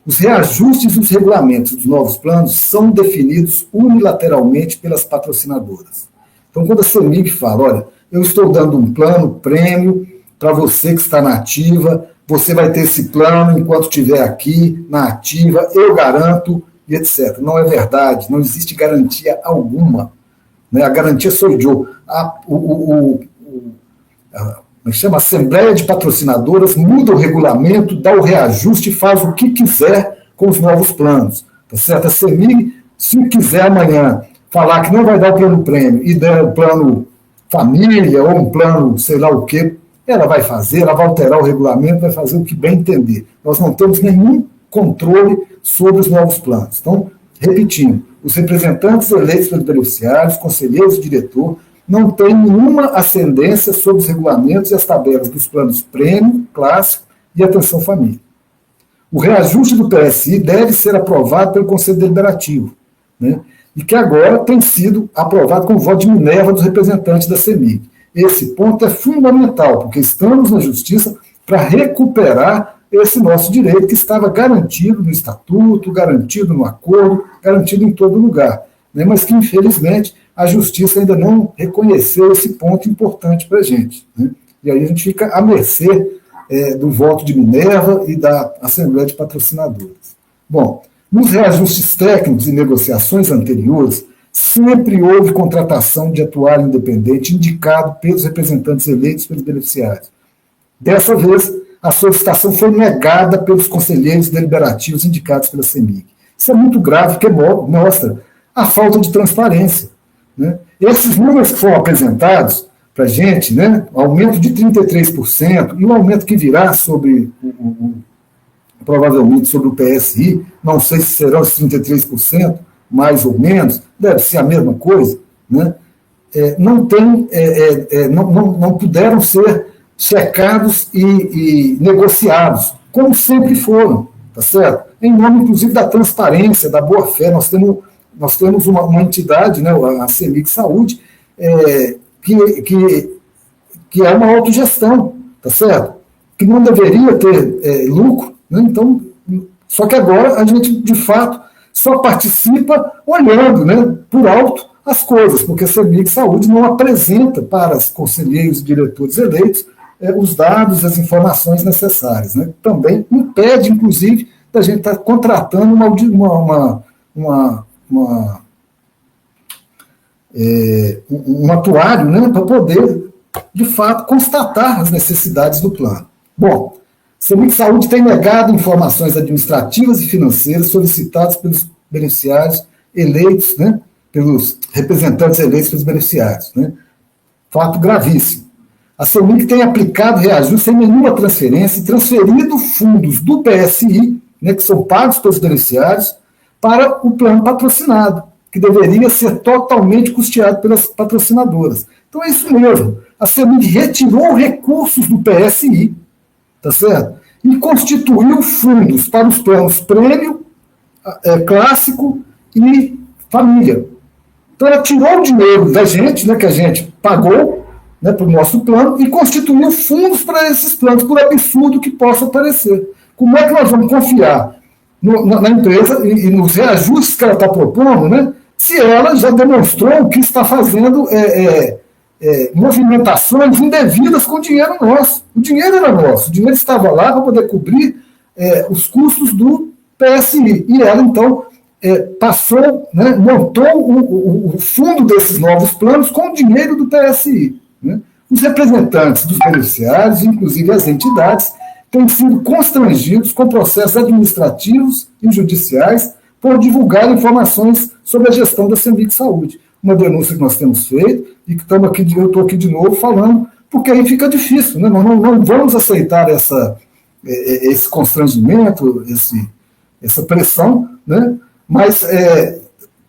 Os reajustes e os regulamentos dos novos planos são definidos unilateralmente pelas patrocinadoras. Então, quando a CEMIG fala, olha, eu estou dando um plano prêmio para você que está na ativa, você vai ter esse plano enquanto estiver aqui na ativa, eu garanto, e etc. Não é verdade, não existe garantia alguma. Né? A garantia sou eu. A Assembleia de Patrocinadoras muda o regulamento, dá o reajuste e faz o que quiser com os novos planos. Tá certo? A CEMIG, se quiser amanhã falar que não vai dar o plano prêmio e der o plano família ou um plano sei lá o quê, ela vai fazer, ela vai alterar o regulamento, vai fazer o que bem entender. Nós não temos nenhum controle sobre os novos planos. Então, repetindo, os representantes eleitos pelos beneficiários, conselheiros e diretor, não têm nenhuma ascendência sobre os regulamentos e as tabelas dos planos prêmio, clássico e atenção família. O reajuste do PSI deve ser aprovado pelo Conselho Deliberativo, né? E que agora tem sido aprovado com o voto de Minerva dos representantes da CEMIG. Esse ponto é fundamental, porque estamos na Justiça para recuperar esse nosso direito que estava garantido no Estatuto, garantido no acordo, garantido em todo lugar, né? Mas que, infelizmente, a Justiça ainda não reconheceu esse ponto importante para a gente. Né? E aí a gente fica à mercê do voto de Minerva e da Assembleia de Patrocinadores. Bom, nos reajustes técnicos e negociações anteriores, sempre houve contratação de atuário independente indicado pelos representantes eleitos pelos beneficiários. Dessa vez, a solicitação foi negada pelos conselheiros deliberativos indicados pela CEMIG. Isso é muito grave, porque mostra a falta de transparência. Né? Esses números que foram apresentados para a gente, né, o aumento de 33% e o aumento que virá sobre provavelmente sobre o PSI, não sei se serão os 33%, mais ou menos, deve ser a mesma coisa, né? Não puderam ser checados e negociados, como sempre foram, tá certo? Em nome, inclusive, da transparência, da boa-fé. Nós temos uma entidade, né, a CEMIG Saúde, que é uma autogestão, tá certo? Que não deveria ter lucro, né? Então, só que agora a gente, de fato, só participa olhando, né, por alto as coisas, porque a CEMIG Saúde não apresenta para os conselheiros e diretores eleitos os dados, as informações necessárias. Né? Também impede, inclusive, da gente estar contratando um atuário, né, para poder, de fato, constatar as necessidades do plano. Bom, a CEMIG Saúde tem negado informações administrativas e financeiras solicitadas pelos beneficiários eleitos, né, pelos representantes eleitos pelos beneficiários. Né? Fato gravíssimo. A CEMIG tem aplicado reajuste sem nenhuma transferência e transferido fundos do PSI, né, que são pagos pelos beneficiários, para o plano patrocinado, que deveria ser totalmente custeado pelas patrocinadoras. Então é isso mesmo. A CEMIG retirou recursos do PSI, tá certo? E constituiu fundos para os planos prêmio, clássico e família. Então ela tirou o dinheiro da gente, né, que a gente pagou, né, para o nosso plano, e constituiu fundos para esses planos, por absurdo que possa parecer. Como é que nós vamos confiar na empresa e nos reajustes que ela está propondo, né, se ela já demonstrou que está fazendo movimentações indevidas com dinheiro nosso? O dinheiro era nosso, o dinheiro estava lá para poder cobrir os custos do PSI. E ela, então, passou, né, montou o fundo desses novos planos com o dinheiro do PSI. Né? Os representantes dos beneficiários, inclusive as entidades, têm sido constrangidos com processos administrativos e judiciais por divulgar informações sobre a gestão da CEMIG Saúde. Uma denúncia que nós temos feito e que eu estou aqui de novo falando, porque aí fica difícil. Né? Nós não vamos aceitar esse constrangimento, essa pressão, né? Mas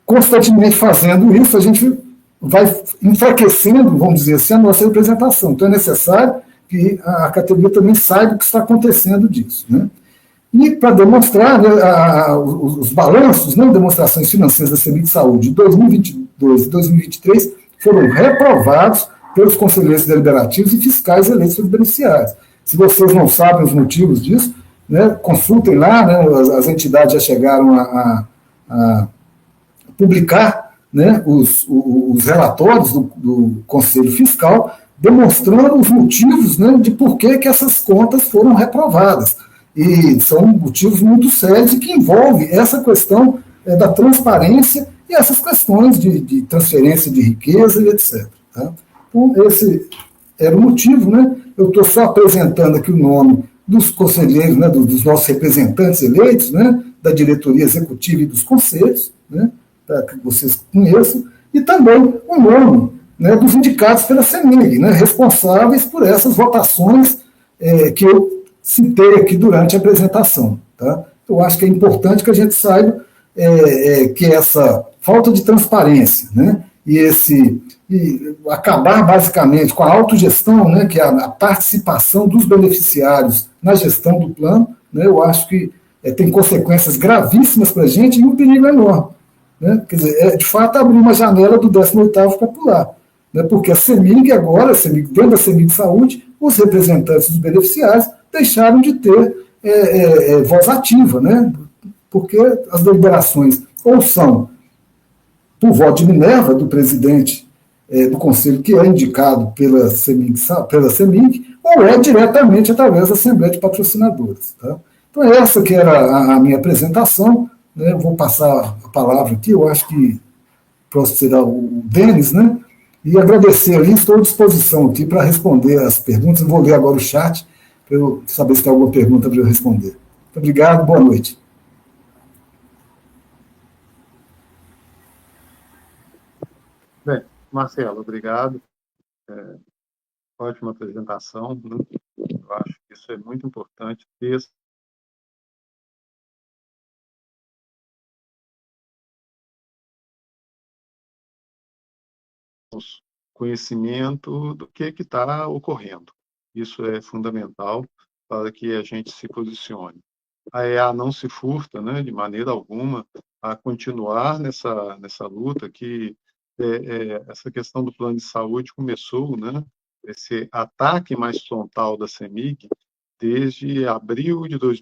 constantemente fazendo isso, a gente vai enfraquecendo, vamos dizer assim, a nossa representação. Então, é necessário que a categoria também saiba o que está acontecendo disso, né? E para demonstrar, né, os balanços, né, demonstrações financeiras da CEMIG Saúde de 2022 e 2023 foram reprovados pelos conselheiros deliberativos e fiscais eleitos pelos beneficiários. Se vocês não sabem os motivos disso, né, consultem lá, né, as entidades já chegaram a publicar, né, os relatórios do Conselho Fiscal, demonstrando os motivos, né, de por que essas contas foram reprovadas. E são motivos muito sérios e que envolvem essa questão da transparência e essas questões de transferência de riqueza e etc. Tá? Então, esse era o motivo, né? Eu estou só apresentando aqui o nome dos conselheiros, né, dos nossos representantes eleitos, né, da diretoria executiva e dos conselhos, né, para que vocês conheçam, e também o nome, né, dos indicados pela CEMIG, né, responsáveis por essas votações que eu citei aqui durante a apresentação. Tá? Eu acho que é importante que a gente saiba que essa falta de transparência, né, e acabar basicamente com a autogestão, né, que é a participação dos beneficiários na gestão do plano, né, eu acho que tem consequências gravíssimas para a gente e um perigo enorme. Né? Quer dizer, de fato, abrir uma janela do 18º para pular. Né? Porque a CEMIG agora, dentro da CEMIG Saúde, os representantes dos beneficiários deixaram de ter voz ativa, né? Porque as deliberações ou são por voto de Minerva, do presidente do Conselho, que é indicado pela CEMIG, ou é diretamente através da Assembleia de Patrocinadores. Tá? Então, essa que era a minha apresentação. Né? Eu vou passar a palavra aqui, eu acho que próximo será o Denis, né? E agradecer ali, estou à disposição aqui para responder as perguntas. Eu vou ler agora o chat, para eu saber se tem alguma pergunta para eu responder. Muito obrigado, boa noite. Bem, Marcelo, obrigado. Ótima apresentação. Né? Eu acho que isso é muito importante. Conhecimento do que está ocorrendo. Isso é fundamental para que a gente se posicione. A EA não se furta, né, de maneira alguma, a continuar nessa luta que essa questão do plano de saúde começou, né, esse ataque mais frontal da CEMIG desde abril de 2000,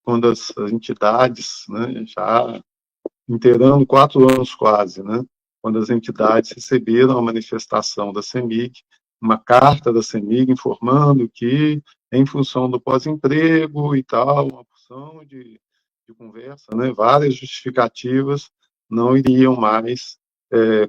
quando as entidades, né, já inteirando 4 anos quase, né, quando as entidades receberam a manifestação da CEMIG, uma carta da CEMIG informando que, em função do pós-emprego e tal, uma porção de conversa, né, várias justificativas, não iriam mais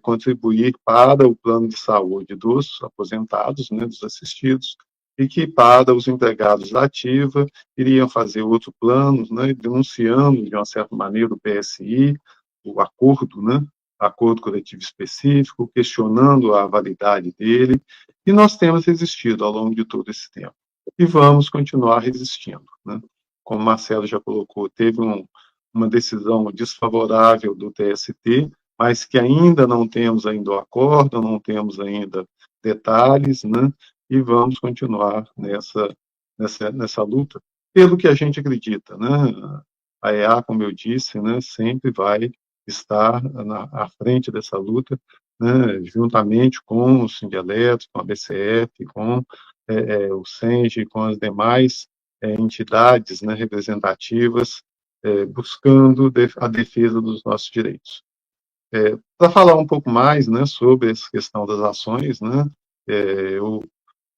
contribuir para o plano de saúde dos aposentados, né, dos assistidos, e que para os empregados da ativa iriam fazer outro plano, né, denunciando, de uma certa maneira, o PSI, o acordo, né, acordo coletivo específico, questionando a validade dele, e nós temos resistido ao longo de todo esse tempo. E vamos continuar resistindo. Né? Como o Marcelo já colocou, teve uma decisão desfavorável do TST, mas que ainda não temos ainda o acordo, não temos ainda detalhes, né? E vamos continuar nessa luta, pelo que a gente acredita. Né? A EA, como eu disse, né, sempre vai estar à frente dessa luta, né, juntamente com o Sindialeto, com a BCF, com o SENGE, com as demais entidades, né, representativas, buscando a defesa dos nossos direitos. Para falar um pouco mais, né, sobre essa questão das ações, né, eu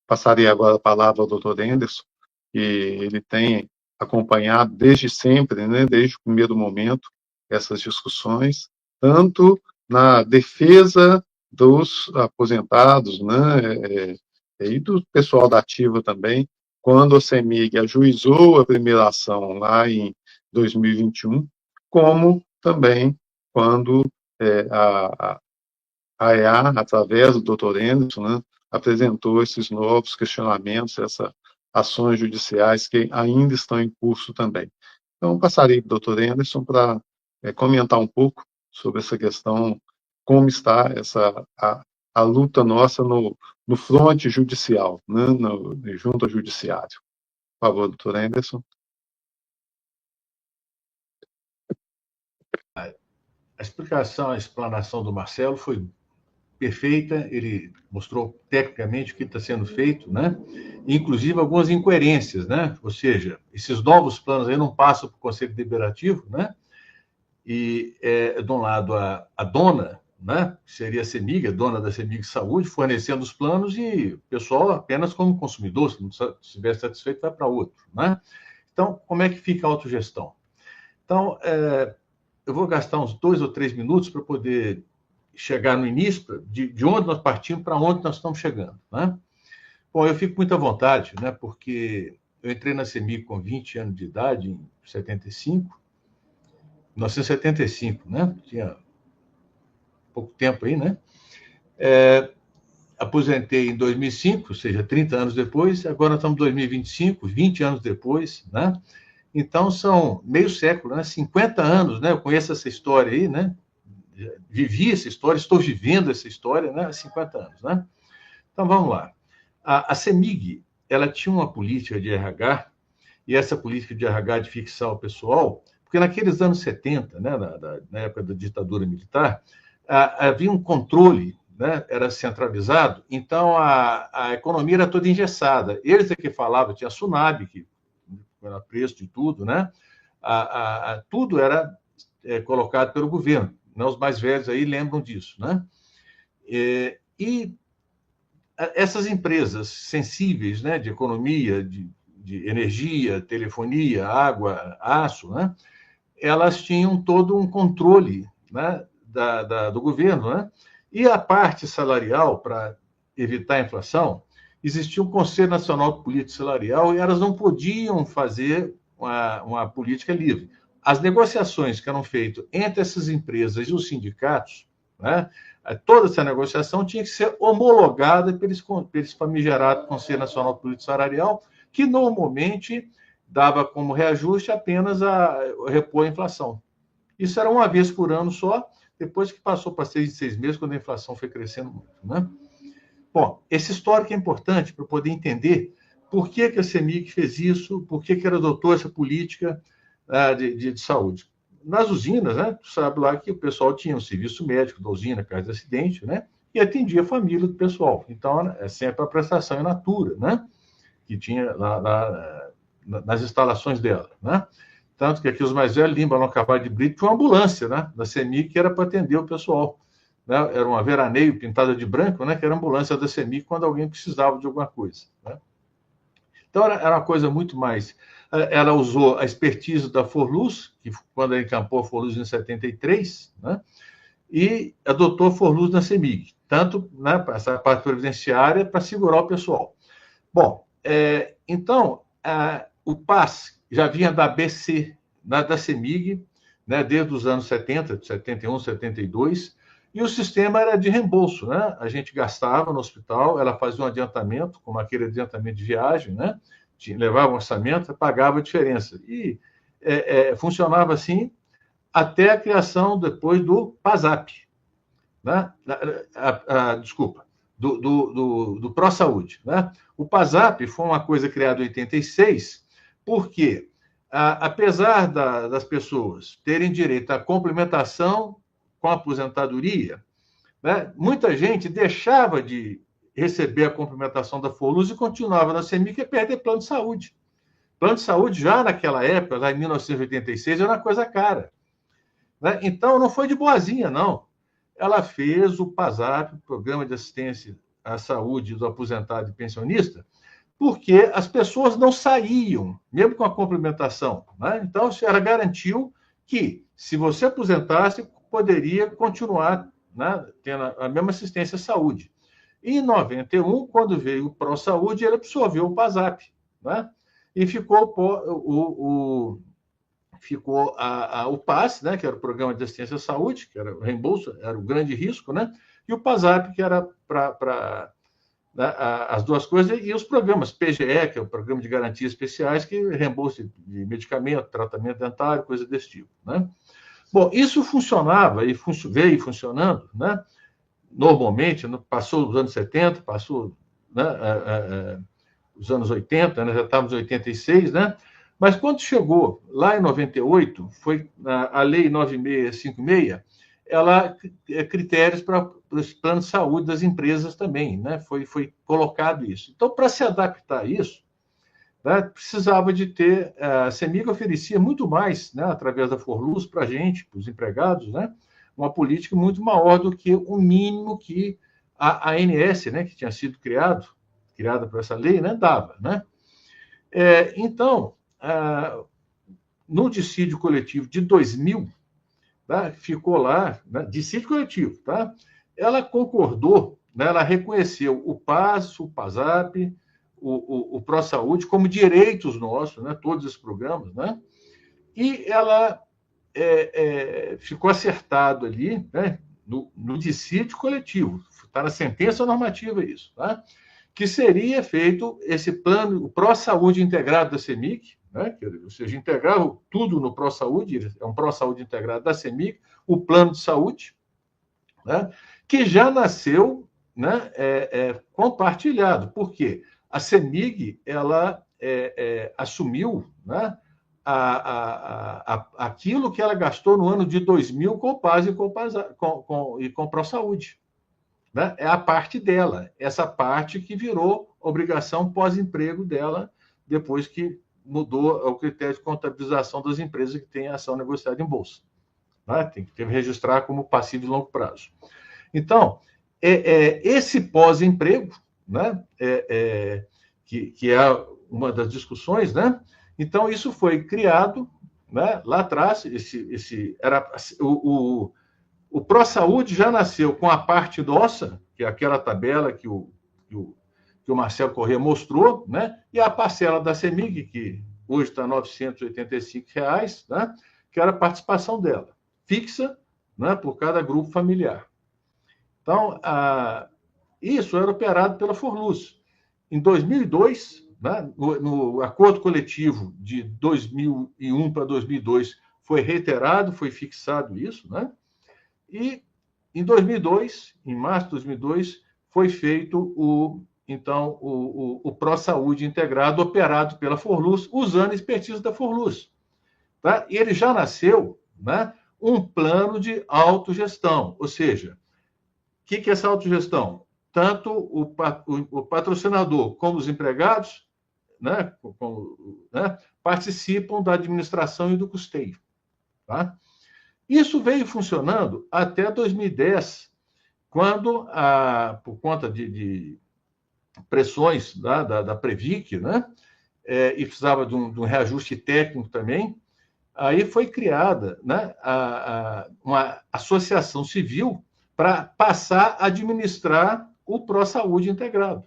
passaria agora a palavra ao Dr. Anderson, que ele tem acompanhado desde sempre, né, desde o primeiro momento, essas discussões, tanto na defesa dos aposentados, né, e do pessoal da ativa também, quando a CEMIG ajuizou a primeira ação lá em 2021, como também quando a EA, através do Dr. Anderson, né, apresentou esses novos questionamentos, essas ações judiciais que ainda estão em curso também. Então, passaria para o Dr. Anderson para comentar um pouco sobre essa questão como está a luta nossa no fronte judicial, né, junto ao judiciário. Por favor, doutor Anderson. A explicação, a explanação do Marcelo foi perfeita, ele mostrou tecnicamente o que está sendo feito, né? Inclusive algumas incoerências, né? Ou seja, esses novos planos aí não passam para o Conselho Deliberativo, né? E, de um lado, a dona, né? Que seria a CEMIG, a dona da CEMIG Saúde, fornecendo os planos e o pessoal apenas como consumidor, se não estiver satisfeito, vai para outro, né? Então, como é que fica a autogestão? Então, eu vou gastar uns 2 ou 3 minutos para poder chegar no início, de onde nós partimos para onde nós estamos chegando, né? Bom, eu fico muito à vontade, né? Porque eu entrei na CEMIG com 20 anos de idade, em 1975, né? Tinha pouco tempo aí, né? Aposentei em 2005, ou seja, 30 anos depois, agora estamos em 2025, 20 anos depois, né? Então, são meio século, né? 50 anos, né? Eu conheço essa história aí, né? Vivi essa história, estou vivendo essa história, né? Há 50 anos, né? Então, vamos lá. A CEMIG, ela tinha uma política de RH, e essa política de RH de fixar o pessoal, porque naqueles anos 70, né? Na época da ditadura militar, havia um controle, né? Era centralizado, então a economia era toda engessada. Eles é que falavam, tinha a Sunab, que era preço de tudo, né? Tudo era colocado pelo governo. Né? Os mais velhos aí lembram disso, né? E essas empresas sensíveis, né, de economia, de energia, telefonia, água, aço, né? Elas tinham todo um controle, né, do governo, né? E a parte salarial, para evitar a inflação, existia um Conselho Nacional de Política Salarial e elas não podiam fazer uma política livre. As negociações que eram feitas entre essas empresas e os sindicatos, né, toda essa negociação tinha que ser homologada pelos famigerados Conselho Nacional de Política Salarial, que normalmente dava como reajuste apenas a repor a inflação. Isso era uma vez por ano só, depois que passou para 6 em 6 meses, quando a inflação foi crescendo muito, né? Bom, esse histórico é importante para poder entender por que a CEMIG fez isso, por que ela adotou essa política de saúde. Nas usinas, né, tu sabe lá que o pessoal tinha um serviço médico da usina, caso de acidente, né, e atendia a família do pessoal. Então, é sempre a prestação in natura, né, que tinha lá nas instalações dela, né. Tanto que aqui os mais velhos, Limba, no Cavalo de Brito, tinha uma ambulância, né, da CEMIG que era para atender o pessoal. Né? Era uma veraneio pintada de branco, né, que era a ambulância da CEMIG quando alguém precisava de alguma coisa. Né? Então, era uma coisa muito mais... Ela usou a expertise da Forluz, que quando ela encampou a Forluz em 73, né, e adotou a Forluz na CEMIG, tanto, né, essa parte previdenciária para segurar o pessoal. Bom, então, o PAS já vinha da ABC, da CEMIG, né, desde os anos 70, 71, 72, e o sistema era de reembolso, né? A gente gastava no hospital, ela fazia um adiantamento, como aquele adiantamento de viagem, né? Levava um orçamento, pagava a diferença. E funcionava assim até a criação depois do PASAP, né? Desculpa, do ProSaúde, né? O PASAP foi uma coisa criada em 86, porque, apesar das pessoas terem direito à complementação com a aposentadoria, né, muita gente deixava de receber a complementação da Forluz e continuava na CEMIG e perder plano de saúde. Plano de saúde, já naquela época, lá em 1986, era uma coisa cara. Né? Então, não foi de boazinha, não. Ela fez o PASAP, o Programa de Assistência à Saúde do Aposentado e Pensionista, porque as pessoas não saíam, mesmo com a complementação. Né? Então, ela garantiu que, se você aposentasse, poderia continuar, né, tendo a mesma assistência à saúde. E em 91, quando veio o ProSaúde, ele absorveu o PASAP, né? E ficou o PAS, né, que era o Programa de Assistência à Saúde, que era o reembolso, era o grande risco, né? E o PASAP, que era para né, as duas coisas, e os programas PGE, que é o Programa de Garantias Especiais, que reembolso de medicamento, tratamento dentário, coisa desse tipo, né? Bom, isso funcionava e veio funcionando, né? Normalmente, passou os anos 70, passou, né, os anos 80, né, já estávamos em 86, né? Mas quando chegou lá em 98, foi a Lei 9656, ela critérios para os planos de saúde das empresas também, né? Foi colocado isso. Então, para se adaptar a isso, né, precisava de ter, a CEMIG oferecia muito mais, né, através da Forluz, para a gente, para os empregados, né, uma política muito maior do que o mínimo que a ANS, né, que tinha sido criada por essa lei, né, dava. Né? Então, no dissídio coletivo de 2000, tá, ficou lá, né, dissídio coletivo, tá? Ela concordou, né, ela reconheceu o PAS, o PASAP, o ProSaúde como direitos nossos, né, todos esses programas, né, e ela ficou acertado ali, né, no dissídio coletivo, está na sentença normativa isso, tá, que seria feito esse plano, o ProSaúde integrado da CEMIG, né, ou seja, integrar tudo no ProSaúde, é um ProSaúde integrado da CEMIG, o plano de saúde, né, que já nasceu, né, compartilhado. Por quê? A CEMIG, ela assumiu, né, aquilo que ela gastou no ano de 2000 com o PAS e com o ProSaúde. Né? É a parte dela, essa parte que virou obrigação pós-emprego dela, depois que mudou o critério de contabilização das empresas que têm ação negociada em bolsa. Né? Tem que registrar como passivo de longo prazo. Então, esse pós-emprego, né, que é uma das discussões, né? Então, isso foi criado, né, lá atrás, o ProSaúde já nasceu com a parte nossa, que é aquela tabela que o Marcelo Corrêa mostrou, né? E a parcela da CEMIG, que hoje está R$ 985, né? Que era a participação dela, fixa, né, por cada grupo familiar. Então, isso era operado pela Forluz. Em 2002, né, no acordo coletivo de 2001 para 2002, foi reiterado, foi fixado isso, né? E em 2002, em março de 2002, foi feito o ProSaúde integrado, operado pela Forluz, usando a expertise da Forluz. Tá? E ele já nasceu, né, um plano de autogestão, ou seja, o que é essa autogestão? Tanto o patrocinador como os empregados, né, participam da administração e do custeio. Tá? Isso veio funcionando até 2010, quando, por conta de pressões da Previc, né, e precisava de um reajuste técnico também, aí foi criada, né, uma associação civil para passar a administrar o ProSaúde integrado.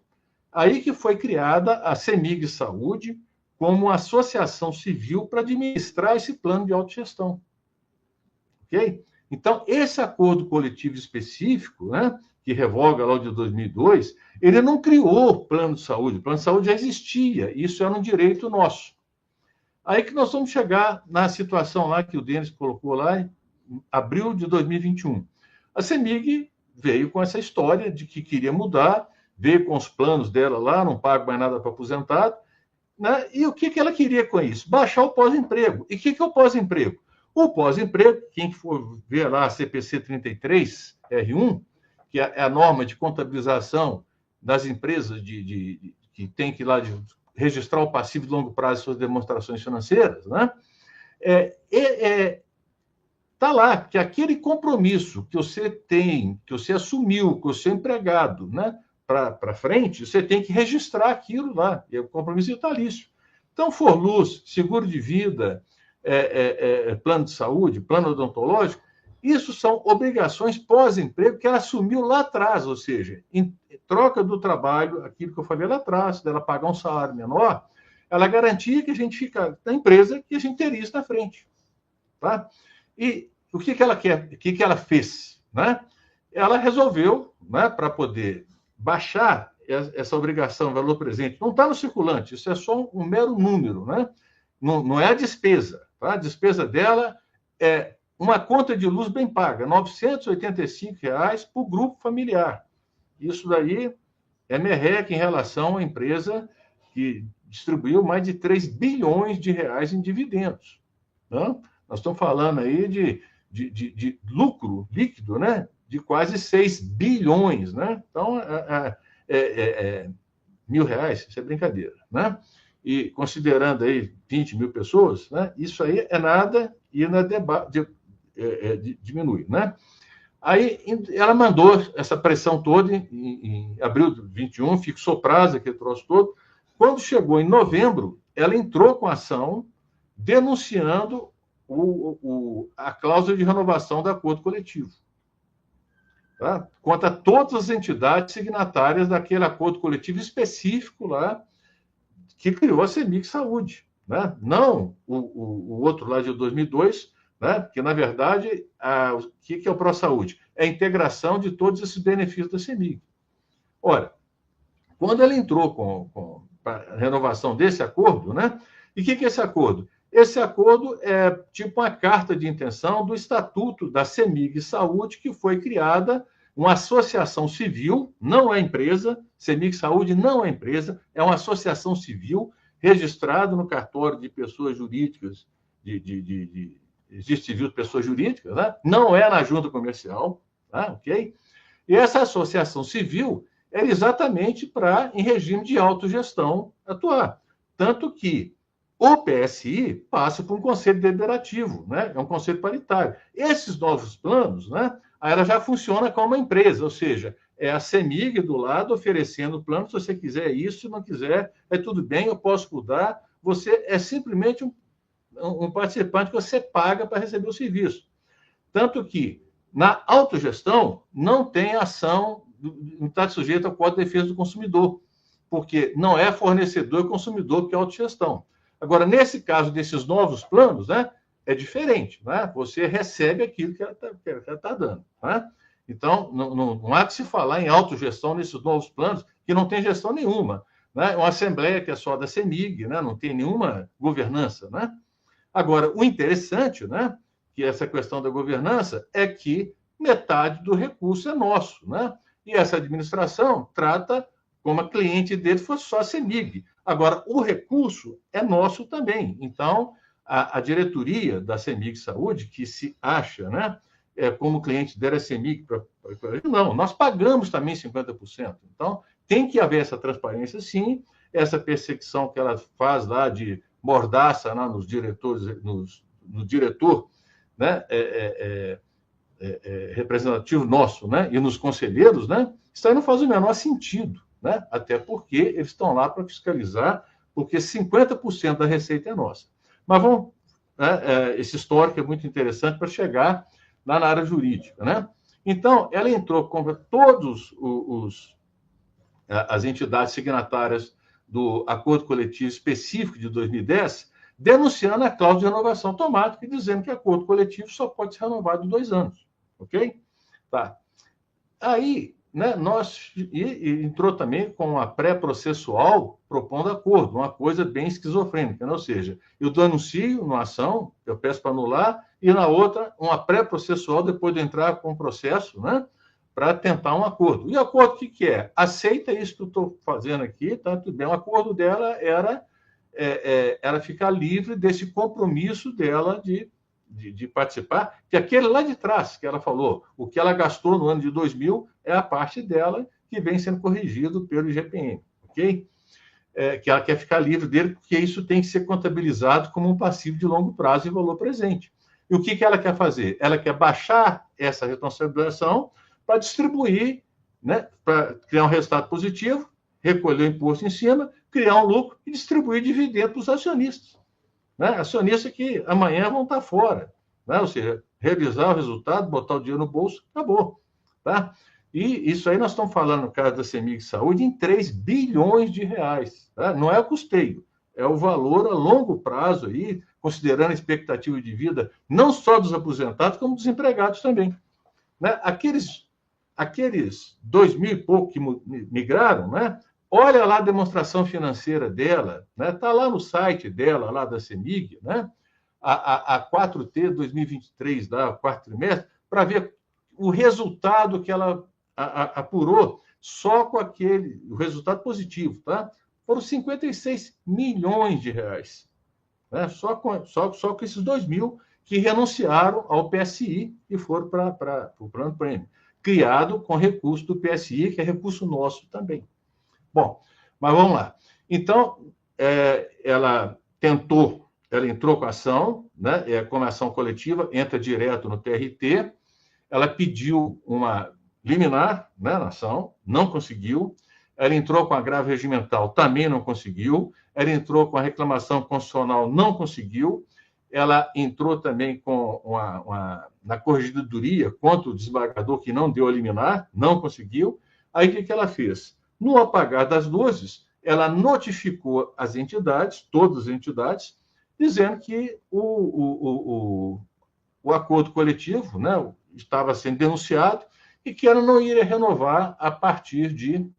Aí que foi criada a CEMIG Saúde como uma associação civil para administrar esse plano de autogestão. Ok? Então, esse acordo coletivo específico, né, que revoga lá o de 2002, ele não criou o plano de saúde. O plano de saúde já existia, isso era um direito nosso. Aí que nós vamos chegar na situação lá que o Denis colocou lá em abril de 2021. A CEMIG veio com essa história de que queria mudar, veio com os planos dela lá, não pago mais nada para aposentado, né? E o que ela queria com isso? Baixar o pós-emprego. E o que é o pós-emprego? O pós-emprego, quem for ver lá a CPC 33, R1, que é a norma de contabilização das empresas que tem que ir lá registrar o passivo de longo prazo em suas demonstrações financeiras, né? Está lá que aquele compromisso que você tem, que você assumiu com o seu empregado, né, para frente, você tem que registrar aquilo lá, e o compromisso vitalício. Então, Forluz, seguro de vida, plano de saúde, plano odontológico, isso são obrigações pós-emprego que ela assumiu lá atrás, ou seja, em troca do trabalho, aquilo que eu falei lá atrás, dela pagar um salário menor, ela garantia que a gente fica na empresa que a gente teria isso na frente. Tá? E o que ela quer? O que ela fez? Né? Ela resolveu, né, para poder baixar essa obrigação, valor presente, não está no circulante, isso é só um mero número, né? Não é a despesa. Tá? A despesa dela é uma conta de luz bem paga, R$ 985 para o grupo familiar. Isso daí é merreca em relação à empresa que distribuiu mais de 3 bilhões de reais em dividendos. Né? Nós estamos falando aí de lucro líquido, né? De quase 6 bilhões. Né? Então, R$ 1.000, isso é brincadeira. Né? E considerando aí 20 mil pessoas, né? Isso aí é nada e diminui. Né? Aí ela mandou essa pressão toda em abril de 21, fixou prazo, aquele troço todo. Quando chegou em novembro, ela entrou com ação denunciando a cláusula de renovação do acordo coletivo. Tá? Contra todas as entidades signatárias daquele acordo coletivo específico lá que criou a CEMIG Saúde. Né? Não o outro lá de 2002, né? Porque, na verdade, o que é o ProSaúde? É a integração de todos esses benefícios da CEMIG. Ora, quando ela entrou com a renovação desse acordo, né? E o que é esse acordo? Esse acordo é tipo uma carta de intenção do Estatuto da CEMIG Saúde, que foi criada uma associação civil, não é empresa, CEMIG Saúde não é empresa, é uma associação civil registrada no cartório de pessoas jurídicas, de registro civil de pessoas jurídicas, né? Não é na junta comercial, tá? Ok? E essa associação civil era exatamente para, em regime de autogestão, atuar. Tanto que o PSI passa por um conselho deliberativo, né? É um conselho paritário. Esses novos planos, né? Ela já funciona como uma empresa, ou seja, é a CEMIG do lado oferecendo o plano, se você quiser isso, se não quiser, é tudo bem, eu posso mudar. Você é simplesmente um participante que você paga para receber o serviço. Tanto que, na autogestão, não tem ação, não está sujeito ao Código de Defesa do Consumidor, porque não é fornecedor e consumidor que é autogestão. Agora, nesse caso desses novos planos, né, é diferente. Né? Você recebe aquilo que ela está dando. Né? Então, não há que se falar em autogestão nesses novos planos, que não tem gestão nenhuma. Né? Uma assembleia que é só da CEMIG, né? Não tem nenhuma governança. Né? Agora, o interessante, né, que essa questão da governança, é que metade do recurso é nosso. Né? E essa administração trata como a cliente dele fosse só a CEMIG. Agora, o recurso é nosso também. Então, a diretoria da CEMIG Saúde, que se acha, né, como cliente dela é CEMIG, não, nós pagamos também 50%. Então, tem que haver essa transparência, sim, essa perseguição que ela faz lá de mordaça, né, nos diretores, no diretor, né, representativo nosso, né, e nos conselheiros, né, isso aí não faz o menor sentido, né, até porque eles estão lá para fiscalizar, porque 50% da receita é nossa. Mas vamos, né, esse histórico é muito interessante para chegar lá na área jurídica, né? Então, ela entrou contra todos as entidades signatárias do acordo coletivo específico de 2010, denunciando a cláusula de renovação automática e dizendo que acordo coletivo só pode ser renovado em 2 anos, ok? Tá. Aí, né, entrou também com a pré-processual propondo acordo, uma coisa bem esquizofrênica, né? Ou seja, eu denuncio numa ação, eu peço para anular, e na outra, uma pré-processual depois de entrar com o processo, né, para tentar um acordo. E o acordo, o que é? Aceita isso que eu estou fazendo aqui, tá tudo bem. O acordo dela era ela ficar livre desse compromisso dela de participar, que aquele lá de trás que ela falou, o que ela gastou no ano de 2000 é a parte dela que vem sendo corrigido pelo IGPM, ok? Que ela quer ficar livre dele, porque isso tem que ser contabilizado como um passivo de longo prazo e valor presente. E o que ela quer fazer? Ela quer baixar essa responsabilização para distribuir, né, para criar um resultado positivo, recolher o imposto em cima, criar um lucro e distribuir dividendo para os acionistas. Né? Acionistas que amanhã vão estar fora. Né? Ou seja, revisar o resultado, botar o dinheiro no bolso, acabou. Tá? E isso aí nós estamos falando, no caso da CEMIG Saúde, em 3 bilhões de reais. Tá? Não é o custeio, é o valor a longo prazo, aí, considerando a expectativa de vida, não só dos aposentados, como dos empregados também. Né? Aqueles 2.000 e pouco que migraram, né? Olha lá a demonstração financeira dela, né? Tá lá no site dela, lá da CEMIG, né? a 4T 2023, o quarto trimestre, para ver o resultado que ela apurou só com o resultado positivo, tá? Foram 56 milhões de reais, né? Só com esses 2 mil que renunciaram ao PSI e foram para o Plano Prêmio, criado com recurso do PSI, que é recurso nosso também. Bom, mas vamos lá. Então, ela entrou com a ação, né? Como ação coletiva, entra direto no TRT, ela pediu uma liminar, né, na ação, não conseguiu, ela entrou com agravo regimental, também não conseguiu, ela entrou com a reclamação constitucional, não conseguiu, ela entrou também com na corregedoria contra o desembargador, que não deu a liminar, não conseguiu. Aí, o que ela fez? No apagar das luzes, ela notificou as entidades, todas as entidades, dizendo que o acordo coletivo, né, estava sendo denunciado e que ela não iria renovar a partir de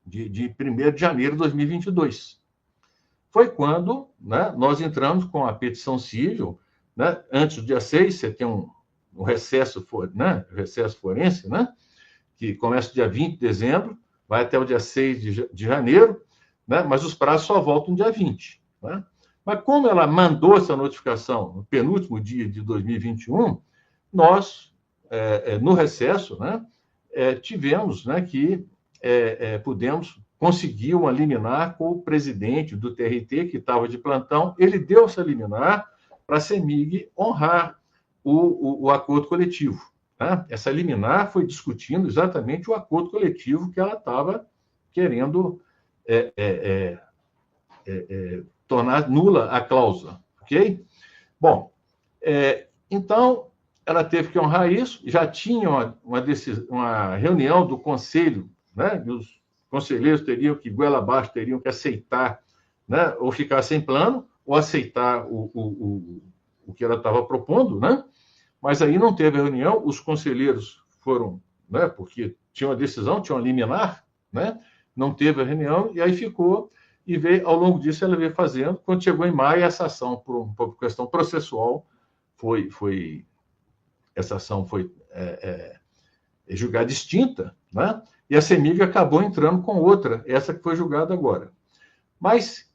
1º de janeiro de 2022. Foi quando, né, nós entramos com a petição civil, né, antes do dia 6, você tem um recesso, né, recesso forense, né, que começa dia 20 de dezembro, vai até o dia 6 de janeiro, né, mas os prazos só voltam dia 20. Né? Mas como ela mandou essa notificação no penúltimo dia de 2021, nós, no recesso, né, tivemos, né, que pudemos conseguir uma liminar com o presidente do TRT, que estava de plantão. Ele deu essa liminar para a CEMIG honrar o acordo coletivo. Né? Essa liminar foi discutindo exatamente o acordo coletivo que ela estava querendo tornar nula a cláusula. Ok? Bom, então, ela teve que honrar isso, já tinha uma reunião do conselho, né, e os conselheiros teriam que, goela abaixo, teriam que aceitar, né, ou ficar sem plano, ou aceitar o que ela estava propondo, né? Mas aí não teve reunião, os conselheiros foram, né, porque tinha uma decisão, tinha uma liminar, né? Não teve a reunião, e aí ficou, e veio, ao longo disso ela veio fazendo. Quando chegou em maio, essa ação, por questão processual, essa ação foi julgada extinta, né? E a CEMIG acabou entrando com outra, essa que foi julgada agora. Mas,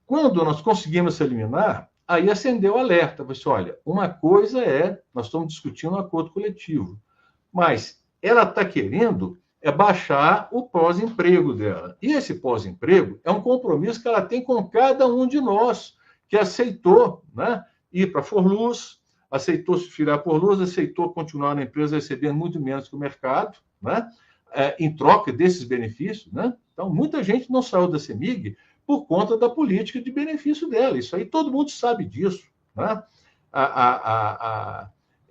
quando nós conseguimos eliminar, aí acendeu o alerta. Você, olha, uma coisa nós estamos discutindo um acordo coletivo, mas ela está querendo baixar o pós-emprego dela. E esse pós-emprego é um compromisso que ela tem com cada um de nós, que aceitou, né, ir para a Forluz, aceitou se filiar por luz, aceitou continuar na empresa recebendo muito menos que o mercado, né? Em troca desses benefícios. Né? Então, muita gente não saiu da CEMIG por conta da política de benefício dela. Isso aí todo mundo sabe disso. Né?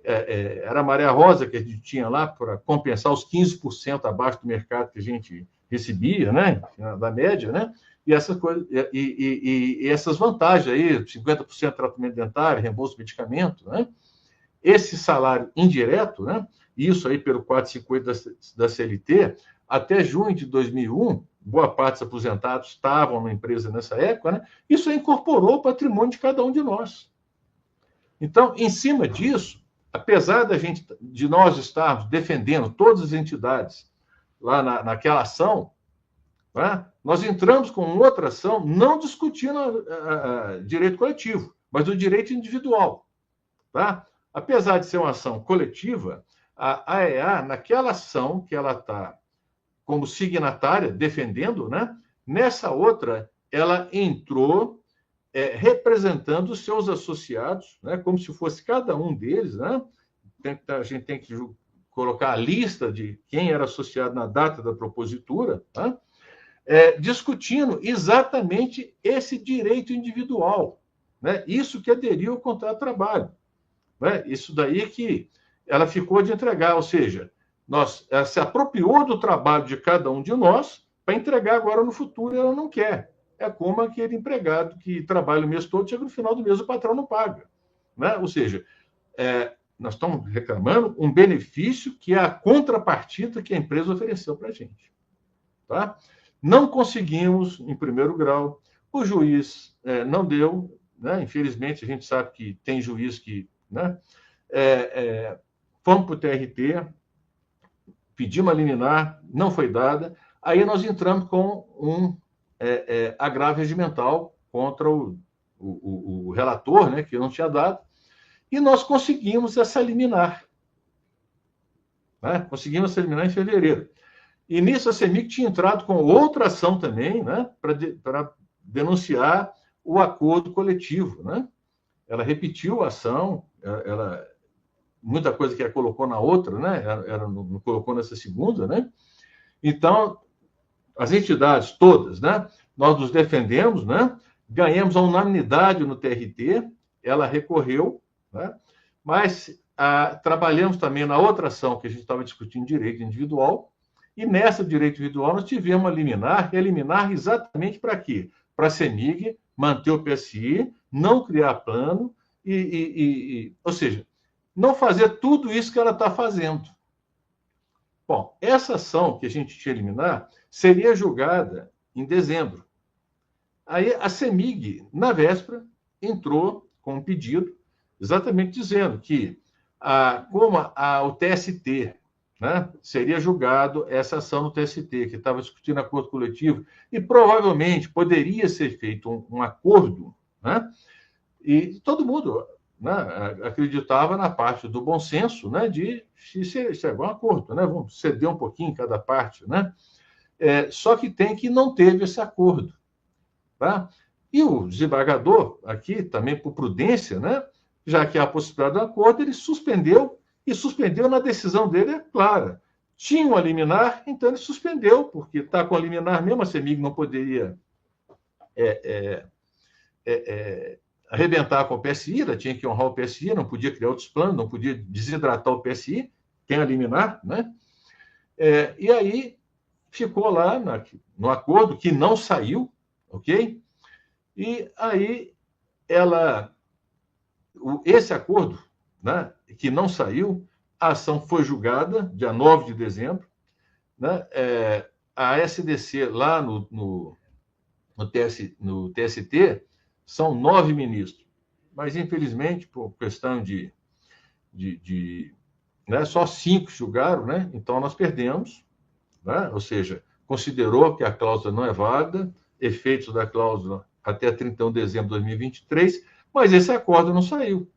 Era a Maria Rosa que a gente tinha lá para compensar os 15% abaixo do mercado que a gente recebia, né? Da média, né? E essas coisas, e essas vantagens aí, 50% de tratamento dentário, reembolso de medicamento, né? Esse salário indireto, né? Isso aí pelo 450 da CLT, até junho de 2001, boa parte dos aposentados estavam na empresa nessa época, né? Isso incorporou o patrimônio de cada um de nós. Então, em cima disso, apesar de nós estarmos defendendo todas as entidades lá naquela ação, né, nós entramos com outra ação, não discutindo direito coletivo, mas o direito individual. Tá? Apesar de ser uma ação coletiva, a AEA, naquela ação que ela está como signatária, defendendo, né, nessa outra, ela entrou representando os seus associados, né, como se fosse cada um deles. Né? A gente tem que colocar a lista de quem era associado na data da propositura, tá? Discutindo exatamente esse direito individual, né? Isso que aderiu ao contrato de trabalho. Né? Isso daí que ela ficou de entregar, ou seja, ela se apropriou do trabalho de cada um de nós para entregar agora no futuro, e ela não quer. É como aquele empregado que trabalha o mês todo, chega no final do mês, o patrão não paga. Né? Ou seja, nós estamos reclamando um benefício que é a contrapartida que a empresa ofereceu para a gente. Tá? Não conseguimos, em primeiro grau, o juiz não deu, né? Infelizmente, a gente sabe que tem juiz que, né? Fomos para o TRT, pedimos a liminar, não foi dada, aí nós entramos com um agravo regimental contra o relator, né, que não tinha dado, e nós conseguimos essa liminar. Né? Conseguimos essa liminar em fevereiro. E nisso a CEMIG tinha entrado com outra ação também, né, para denunciar o acordo coletivo. Né? Ela repetiu a ação, muita coisa que ela colocou na outra, né, ela não colocou nessa segunda. Né? Então, as entidades todas, né, nós nos defendemos, né, ganhamos a unanimidade no TRT, ela recorreu, né, mas trabalhamos também na outra ação que a gente estava discutindo, direito individual, e nessa direito individual nós tivemos a liminar exatamente para quê? Para a CEMIG manter o PSI, não criar plano, ou seja, não fazer tudo isso que ela está fazendo. Bom, essa ação que a gente tinha liminar seria julgada em dezembro. Aí a CEMIG, na véspera, entrou com um pedido, exatamente dizendo que, como o TST, né, seria julgado essa ação no TST, que estava discutindo acordo coletivo, e provavelmente poderia ser feito um acordo, né, e todo mundo, né, acreditava na parte do bom senso, né, de se é um acordo, né, vamos ceder um pouquinho em cada parte, né, só que não teve esse acordo. Tá? E o desembargador, aqui, também por prudência, né, já que há a possibilidade do acordo, ele suspendeu, e suspendeu na decisão dele, é clara. Tinha uma liminar, então ele suspendeu, porque está com a liminar mesmo, a CEMIG não poderia arrebentar com o PSI, ela tinha que honrar o PSI, não podia criar outros planos, não podia desidratar o PSI, tem a liminar, né? E aí ficou lá no acordo, que não saiu, ok? E aí esse acordo, né, que não saiu, a ação foi julgada dia 9 de dezembro, né, a SDC lá no TST são 9 ministros, mas infelizmente por questão né, só 5 julgaram, né, então nós perdemos, né, ou seja, considerou que a cláusula não é válida, efeitos da cláusula até 31 de dezembro de 2023, mas esse acordo não saiu.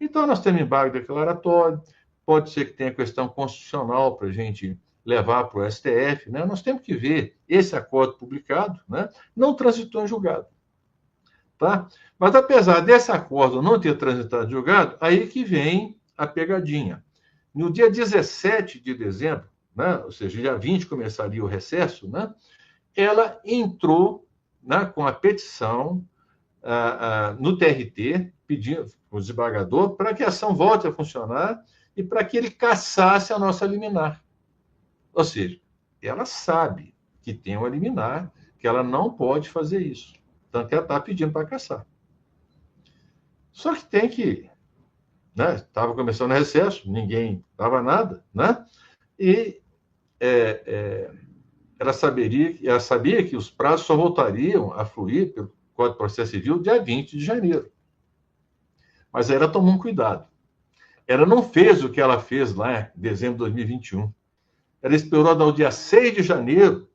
Então, nós temos embargo declaratório, pode ser que tenha questão constitucional para a gente levar para o STF, né? Nós temos que ver esse acordo publicado, né? Não transitou em julgado. Tá? Mas, apesar desse acordo não ter transitado em julgado, aí que vem a pegadinha. No dia 17 de dezembro, né? Ou seja, dia 20 começaria o recesso, né? Ela entrou, né, com a petição no TRT, pedindo o desembargador para que a ação volte a funcionar e para que ele cassasse a nossa liminar. Ou seja, ela sabe que tem uma liminar, que ela não pode fazer isso. Tanto que ela está pedindo para cassar. Só que tem que... Estava começando o recesso, ninguém dava nada, né? E ela sabia que os prazos só voltariam a fluir pelo Código de Processo Civil dia 20 de janeiro. Mas ela tomou um cuidado. Ela não fez o que ela fez lá em dezembro de 2021. Ela esperou até o dia 6 de janeiro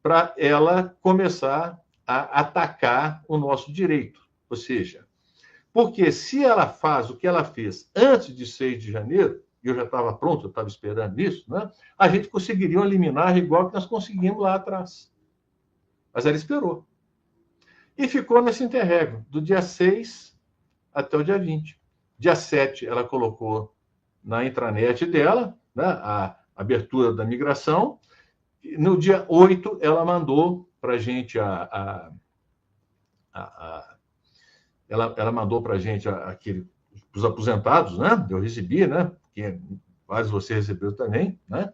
para ela começar a atacar o nosso direito. Ou seja, porque se ela faz o que ela fez antes de 6 de janeiro, e eu já estava pronto, eu estava esperando isso, né? A gente conseguiria uma liminar igual que nós conseguimos lá atrás. Mas ela esperou. E ficou nesse interregno, do dia 6 até o dia 20. Dia 7, ela colocou na intranet dela, né, a abertura da migração. No dia 8, ela mandou para a gente ela mandou para a gente os aposentados, né? Eu recebi, né? Porque vários de vocês receberam também, né?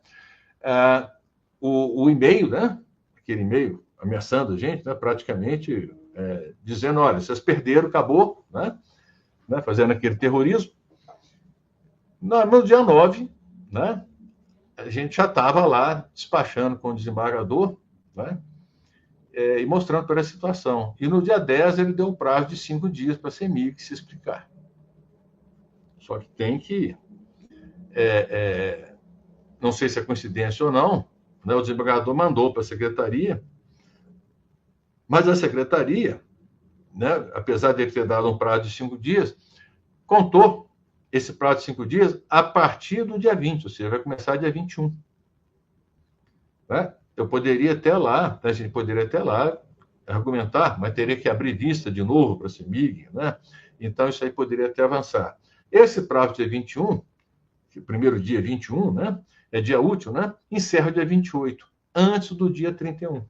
O e-mail, né? Aquele e-mail ameaçando a gente, né? Praticamente dizendo, olha, vocês perderam, acabou, né? Fazendo aquele terrorismo. No dia 9, né? A gente já estava lá despachando com o desembargador, né? e mostrando toda a situação. E no dia 10 ele deu um prazo de 5 dias para a CEMIG se explicar. Só que tem que... não sei se é coincidência ou não, né, o desembargador mandou para a secretaria, mas a secretaria, né, apesar de ele ter dado um prazo de 5 dias, contou esse prazo de 5 dias a partir do dia 20, ou seja, vai começar dia 21. Né? Eu poderia até lá, a gente poderia até lá argumentar, mas teria que abrir vista de novo para a CEMIG, né? Então isso aí poderia até avançar. Esse prazo dia 21, que o primeiro dia 21, né? É dia útil, né? Encerra dia 28, antes do dia 31.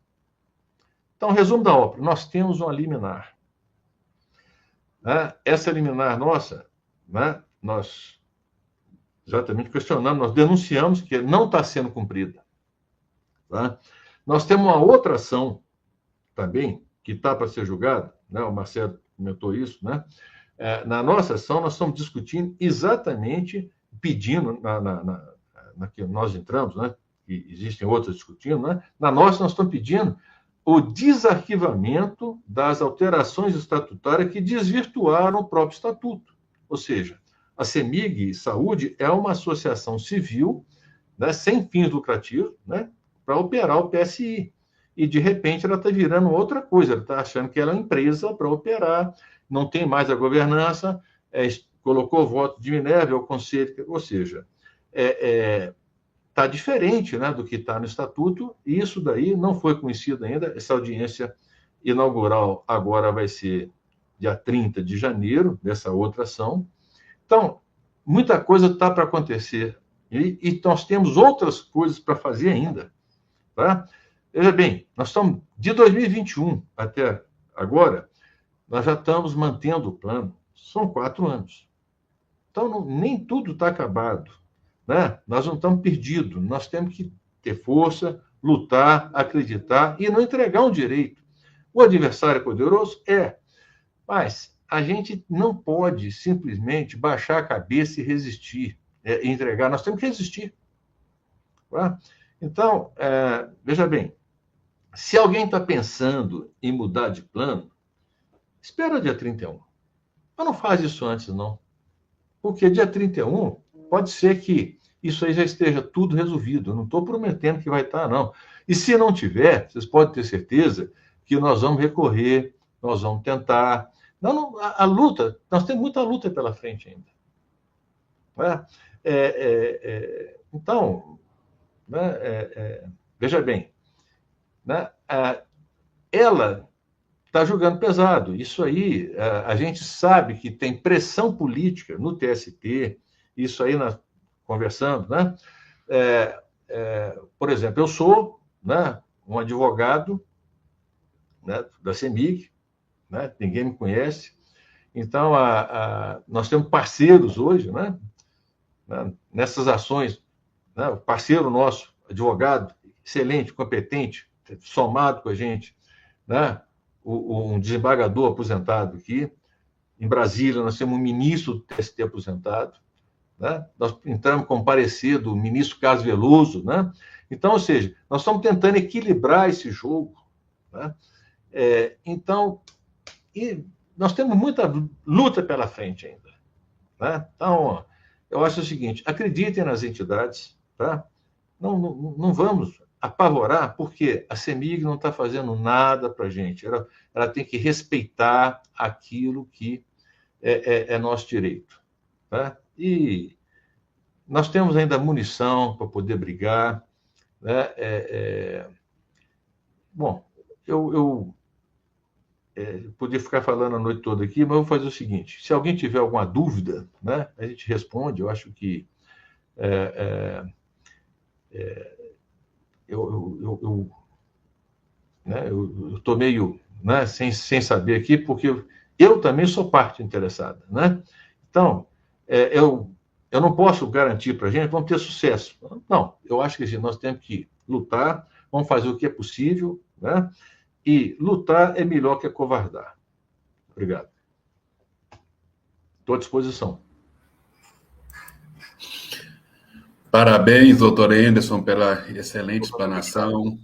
Então, resumo da ópera, nós temos uma liminar. Né? Essa liminar nossa, né? Nós exatamente questionamos, nós denunciamos que não está sendo cumprida. Tá? Nós temos uma outra ação também, que está para ser julgada, né? O Marcelo comentou isso, né? Na nossa ação, nós estamos discutindo exatamente, pedindo, na que nós entramos, né? E existem outras discutindo, né? Na nossa, nós estamos pedindo o desarquivamento das alterações estatutárias que desvirtuaram o próprio estatuto. Ou seja, a CEMIG Saúde é uma associação civil, né, sem fins lucrativos, né, para operar o PSI. E, de repente, ela está virando outra coisa, ela está achando que ela é uma empresa para operar, não tem mais a governança, colocou o voto de Minerva ao conselho, ou seja, está diferente, né, do que está no estatuto, e isso daí não foi conhecido ainda. Essa audiência inaugural agora vai ser dia 30 de janeiro, dessa outra ação. Então, muita coisa está para acontecer, e nós temos outras coisas para fazer ainda. Tá? Veja bem, nós estamos, de 2021 até agora, nós já estamos mantendo o plano, são 4 anos. Então, nem tudo está acabado. Né? Nós não estamos perdidos, nós temos que ter força, lutar, acreditar e não entregar um direito. O adversário é poderoso? Mas a gente não pode simplesmente baixar a cabeça e resistir, entregar, nós temos que resistir. Tá? Então, veja bem, se alguém está pensando em mudar de plano, espera o dia 31. Mas não faz isso antes, não. Porque dia 31 pode ser que isso aí já esteja tudo resolvido. Eu não estou prometendo que vai estar, não. E se não tiver, vocês podem ter certeza que nós vamos recorrer, nós vamos tentar. A luta, nós temos muita luta pela frente ainda. Né? Então, né, veja bem, né, ela está jogando pesado. Isso aí, a gente sabe que tem pressão política no TST, isso aí nós conversamos, né? Por exemplo, eu sou, né, um advogado, né, da CEMIG, né? Ninguém me conhece. Então, nós temos parceiros hoje, né, nessas ações, né? O parceiro nosso, advogado, excelente, competente, somado com a gente, né? Um desembargador aposentado aqui. Em Brasília, nós temos um ministro do TST aposentado. Né? Nós entramos com parecer do ministro Carlos Veloso. Né? Então, ou seja, nós estamos tentando equilibrar esse jogo. Né? Então, nós temos muita luta pela frente ainda. Né? Então, eu acho o seguinte, acreditem nas entidades, tá? Não vamos apavorar, porque a CEMIG não está fazendo nada para a gente. Ela tem que respeitar aquilo que é nosso direito. Tá? E nós temos ainda munição para poder brigar. Né? Bom, eu podia ficar falando a noite toda aqui, mas eu vou fazer o seguinte, se alguém tiver alguma dúvida, né, a gente responde. Eu acho que eu estou meio, né, sem saber aqui, porque eu também sou parte interessada. Né? Então, eu não posso garantir para a gente que vamos ter sucesso. Não, eu acho que nós temos que lutar, vamos fazer o que é possível, né? E lutar é melhor que acovardar. Obrigado. Estou à disposição. Parabéns, doutor Anderson, pela excelente explanação.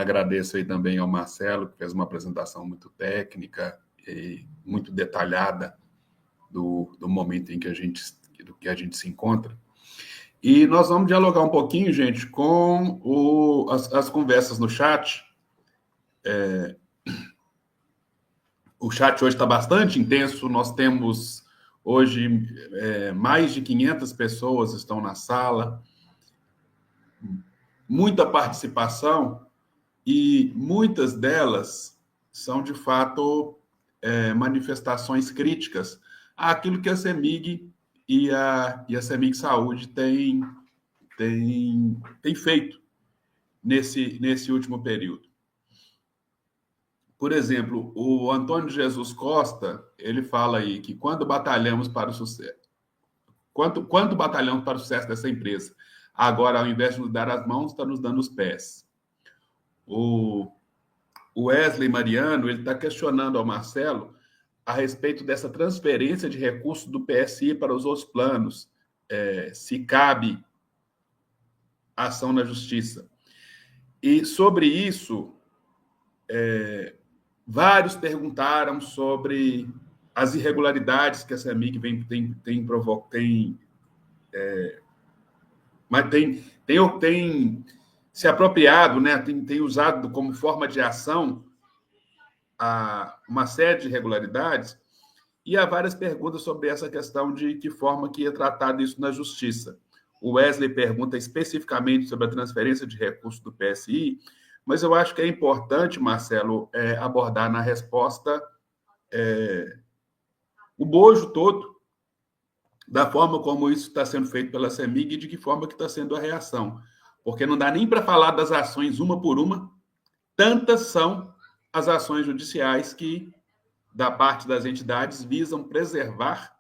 agradeço aí também ao Marcelo, que fez uma apresentação muito técnica e muito detalhada do momento em que a gente se encontra. E nós vamos dialogar um pouquinho, gente, com as conversas no chat. O chat hoje está bastante intenso, nós temos hoje mais de 500 pessoas estão na sala, muita participação, e muitas delas são, de fato, manifestações críticas àquilo que a CEMIG e a CEMIG Saúde têm feito nesse último período. Por exemplo, o Antônio Jesus Costa, ele fala aí que quando batalhamos para o sucesso, quanto batalhamos para o sucesso dessa empresa, agora, ao invés de nos dar as mãos, está nos dando os pés. O Wesley Mariano, ele está questionando ao Marcelo a respeito dessa transferência de recursos do PSI para os outros planos, se cabe ação na justiça. E sobre isso, vários perguntaram sobre as irregularidades que a CEMIG tem se apropriado, né? Tem usado como forma de ação uma série de irregularidades, e há várias perguntas sobre essa questão de que forma que é tratado isso na justiça. O Wesley pergunta especificamente sobre a transferência de recursos do PSI, mas eu acho que é importante, Marcelo, abordar na resposta o bojo todo da forma como isso está sendo feito pela CEMIG e de que forma que está sendo a reação. Porque não dá nem para falar das ações uma por uma, tantas são as ações judiciais que, da parte das entidades, visam preservar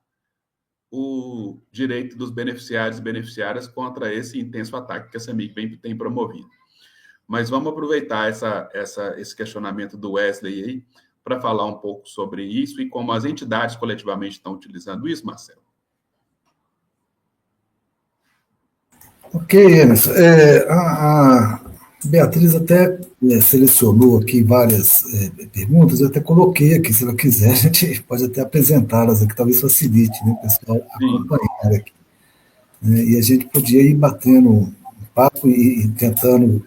o direito dos beneficiários e beneficiárias contra esse intenso ataque que a CEMIG tem promovido. Mas vamos aproveitar esse questionamento do Wesley aí para falar um pouco sobre isso e como as entidades coletivamente estão utilizando isso, Marcelo. Ok, Emerson. A Beatriz até selecionou aqui várias perguntas, eu até coloquei aqui, se ela quiser, a gente pode até apresentá-las aqui, talvez facilite, né, o pessoal acompanhar aqui. E a gente podia ir batendo um papo e tentando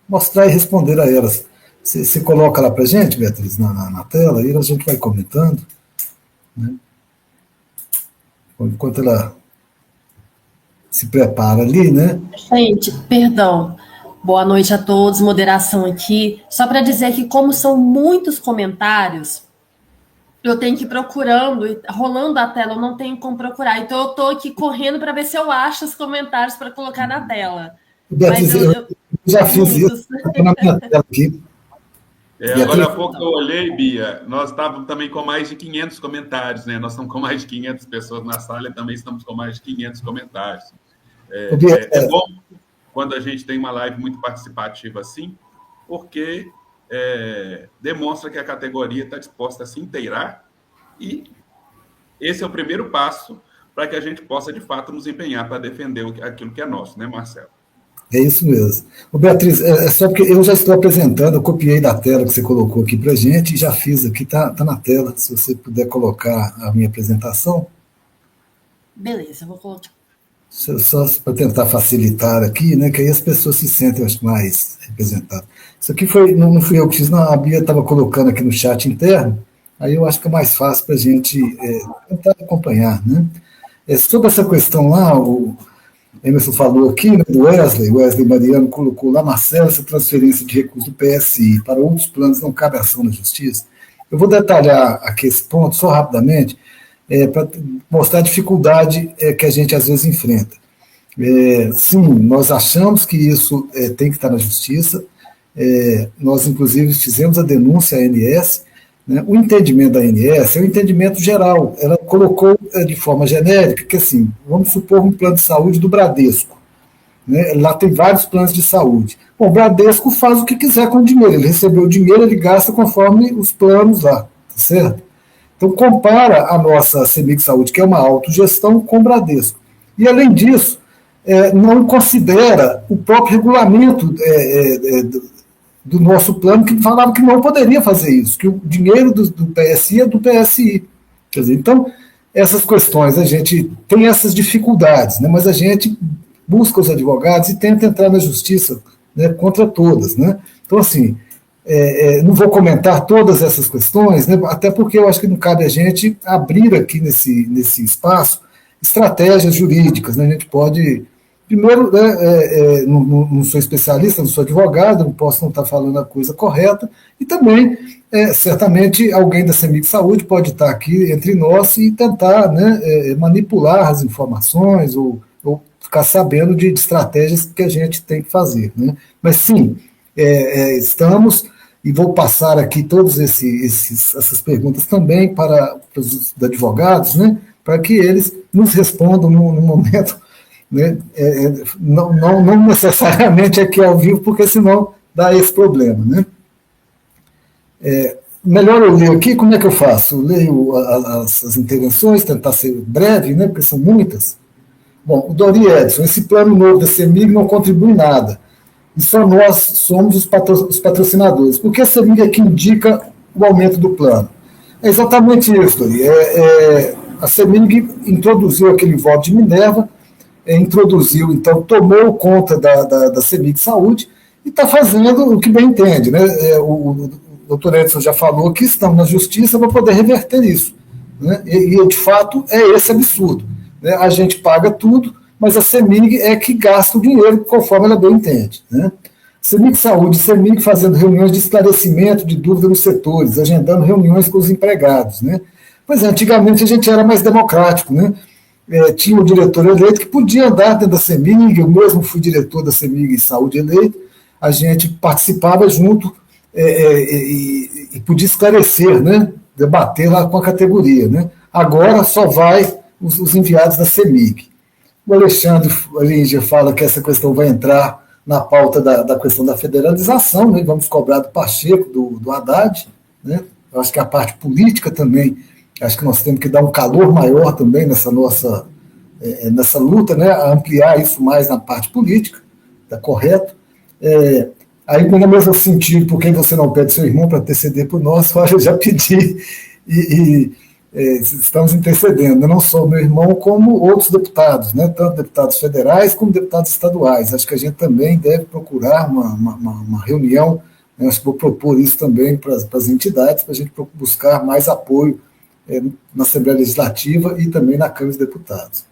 mostrar e responder a elas. Você coloca lá para a gente, Beatriz, na tela, e a gente vai comentando, né? Enquanto ela se prepara ali, né? Gente, perdão. Boa noite a todos, moderação aqui. Só para dizer que, como são muitos comentários, eu tenho que ir procurando, rolando a tela, eu não tenho como procurar. Então, eu estou aqui correndo para ver se eu acho os comentários para colocar na tela. Beatriz, eu já fiz isso, estou na minha tela aqui. Agora há pouco eu olhei, Bia, nós estávamos também com mais de 500 comentários, né? Nós estamos com mais de 500 pessoas na sala e também estamos com mais de 500 comentários. É bom quando a gente tem uma live muito participativa assim, porque demonstra que a categoria está disposta a se inteirar, e esse é o primeiro passo para que a gente possa, de fato, nos empenhar para defender aquilo que é nosso, né, Marcelo? É isso mesmo. Beatriz, só porque eu já estou apresentando, eu copiei da tela que você colocou aqui para a gente e já fiz aqui, tá na tela, se você puder colocar a minha apresentação. Beleza, eu vou colocar. Só para tentar facilitar aqui, né, que aí as pessoas se sentem, acho, mais representadas. Isso aqui não fui eu que fiz, não, a Bia estava colocando aqui no chat interno, aí eu acho que é mais fácil para a gente tentar acompanhar, né? Sobre essa questão lá, o Emerson falou aqui, né, do Wesley Mariano colocou lá, Marcelo, essa transferência de recursos do PSI para outros planos não cabe ação na justiça. Eu vou detalhar aqui esse ponto, só rapidamente, para mostrar a dificuldade que a gente às vezes enfrenta. Sim, nós achamos que isso tem que estar na justiça, nós inclusive fizemos a denúncia à ANS, né? O entendimento da ANS é um entendimento geral, ela colocou de forma genérica que, assim, vamos supor um plano de saúde do Bradesco, né? Lá tem vários planos de saúde. Bom, o Bradesco faz o que quiser com o dinheiro, ele recebeu o dinheiro, ele gasta conforme os planos lá, tá certo? Então, compara a nossa CEMIG Saúde, que é uma autogestão, com o Bradesco. E, além disso, não considera o próprio regulamento do nosso plano que falava que não poderia fazer isso, que o dinheiro do PSI é do PSI. Quer dizer, então, essas questões, a gente tem essas dificuldades, né, mas a gente busca os advogados e tenta entrar na justiça, né, contra todas. Né? Então, assim, não vou comentar todas essas questões, né, até porque eu acho que não cabe a gente abrir aqui nesse espaço estratégias jurídicas. Né? A gente pode... Primeiro, né, não sou especialista, não sou advogado, não posso não estar falando a coisa correta, e também, certamente, alguém da CEMIG Saúde pode estar aqui entre nós e tentar, né, manipular as informações ou ficar sabendo de estratégias que a gente tem que fazer. Né? Mas, sim, estamos, e vou passar aqui todas essas perguntas também para os advogados, né, para que eles nos respondam no momento. Né? Não necessariamente aqui ao vivo, porque senão dá esse problema. Né? Melhor eu ler aqui, como é que eu faço? Eu leio as intervenções, tentar ser breve, né? Porque são muitas. Bom, o Dori Edson, esse plano novo da CEMIG não contribui em nada, e só nós somos os patrocinadores. Por que a CEMIG é que indica o aumento do plano? É exatamente isso, Dori. A CEMIG introduziu aquele voto de Minerva, introduziu, então, tomou conta da CEMIG Saúde e está fazendo o que bem entende. Né? O doutor Edson já falou que estamos na justiça para poder reverter isso. Né? E, de fato, é esse absurdo. Né? A gente paga tudo, mas a CEMIG é que gasta o dinheiro conforme ela bem entende. Né? CEMIG Saúde, CEMIG fazendo reuniões de esclarecimento de dúvida nos setores, agendando reuniões com os empregados. Né? Pois é, antigamente a gente era mais democrático, né? Tinha o diretor eleito que podia andar dentro da CEMIG, eu mesmo fui diretor da CEMIG Saúde eleito, a gente participava junto e podia esclarecer, né, debater lá com a categoria. Né. Agora só vai os enviados da CEMIG. O Alexandre Linger fala que essa questão vai entrar na pauta da questão da federalização, né, vamos cobrar do Pacheco, do Haddad. Né. Eu acho que a parte política também, acho que nós temos que dar um calor maior também nessa luta, né, a ampliar isso mais na parte política, está correto. Aí, no mesmo sentido, por que você não pede seu irmão para interceder por nós? Olha, eu já pedi e estamos intercedendo, não só o meu irmão, como outros deputados, né, tanto deputados federais como deputados estaduais. Acho que a gente também deve procurar uma reunião, né, acho que vou propor isso também para as entidades, para a gente buscar mais apoio na Assembleia Legislativa e também na Câmara dos Deputados.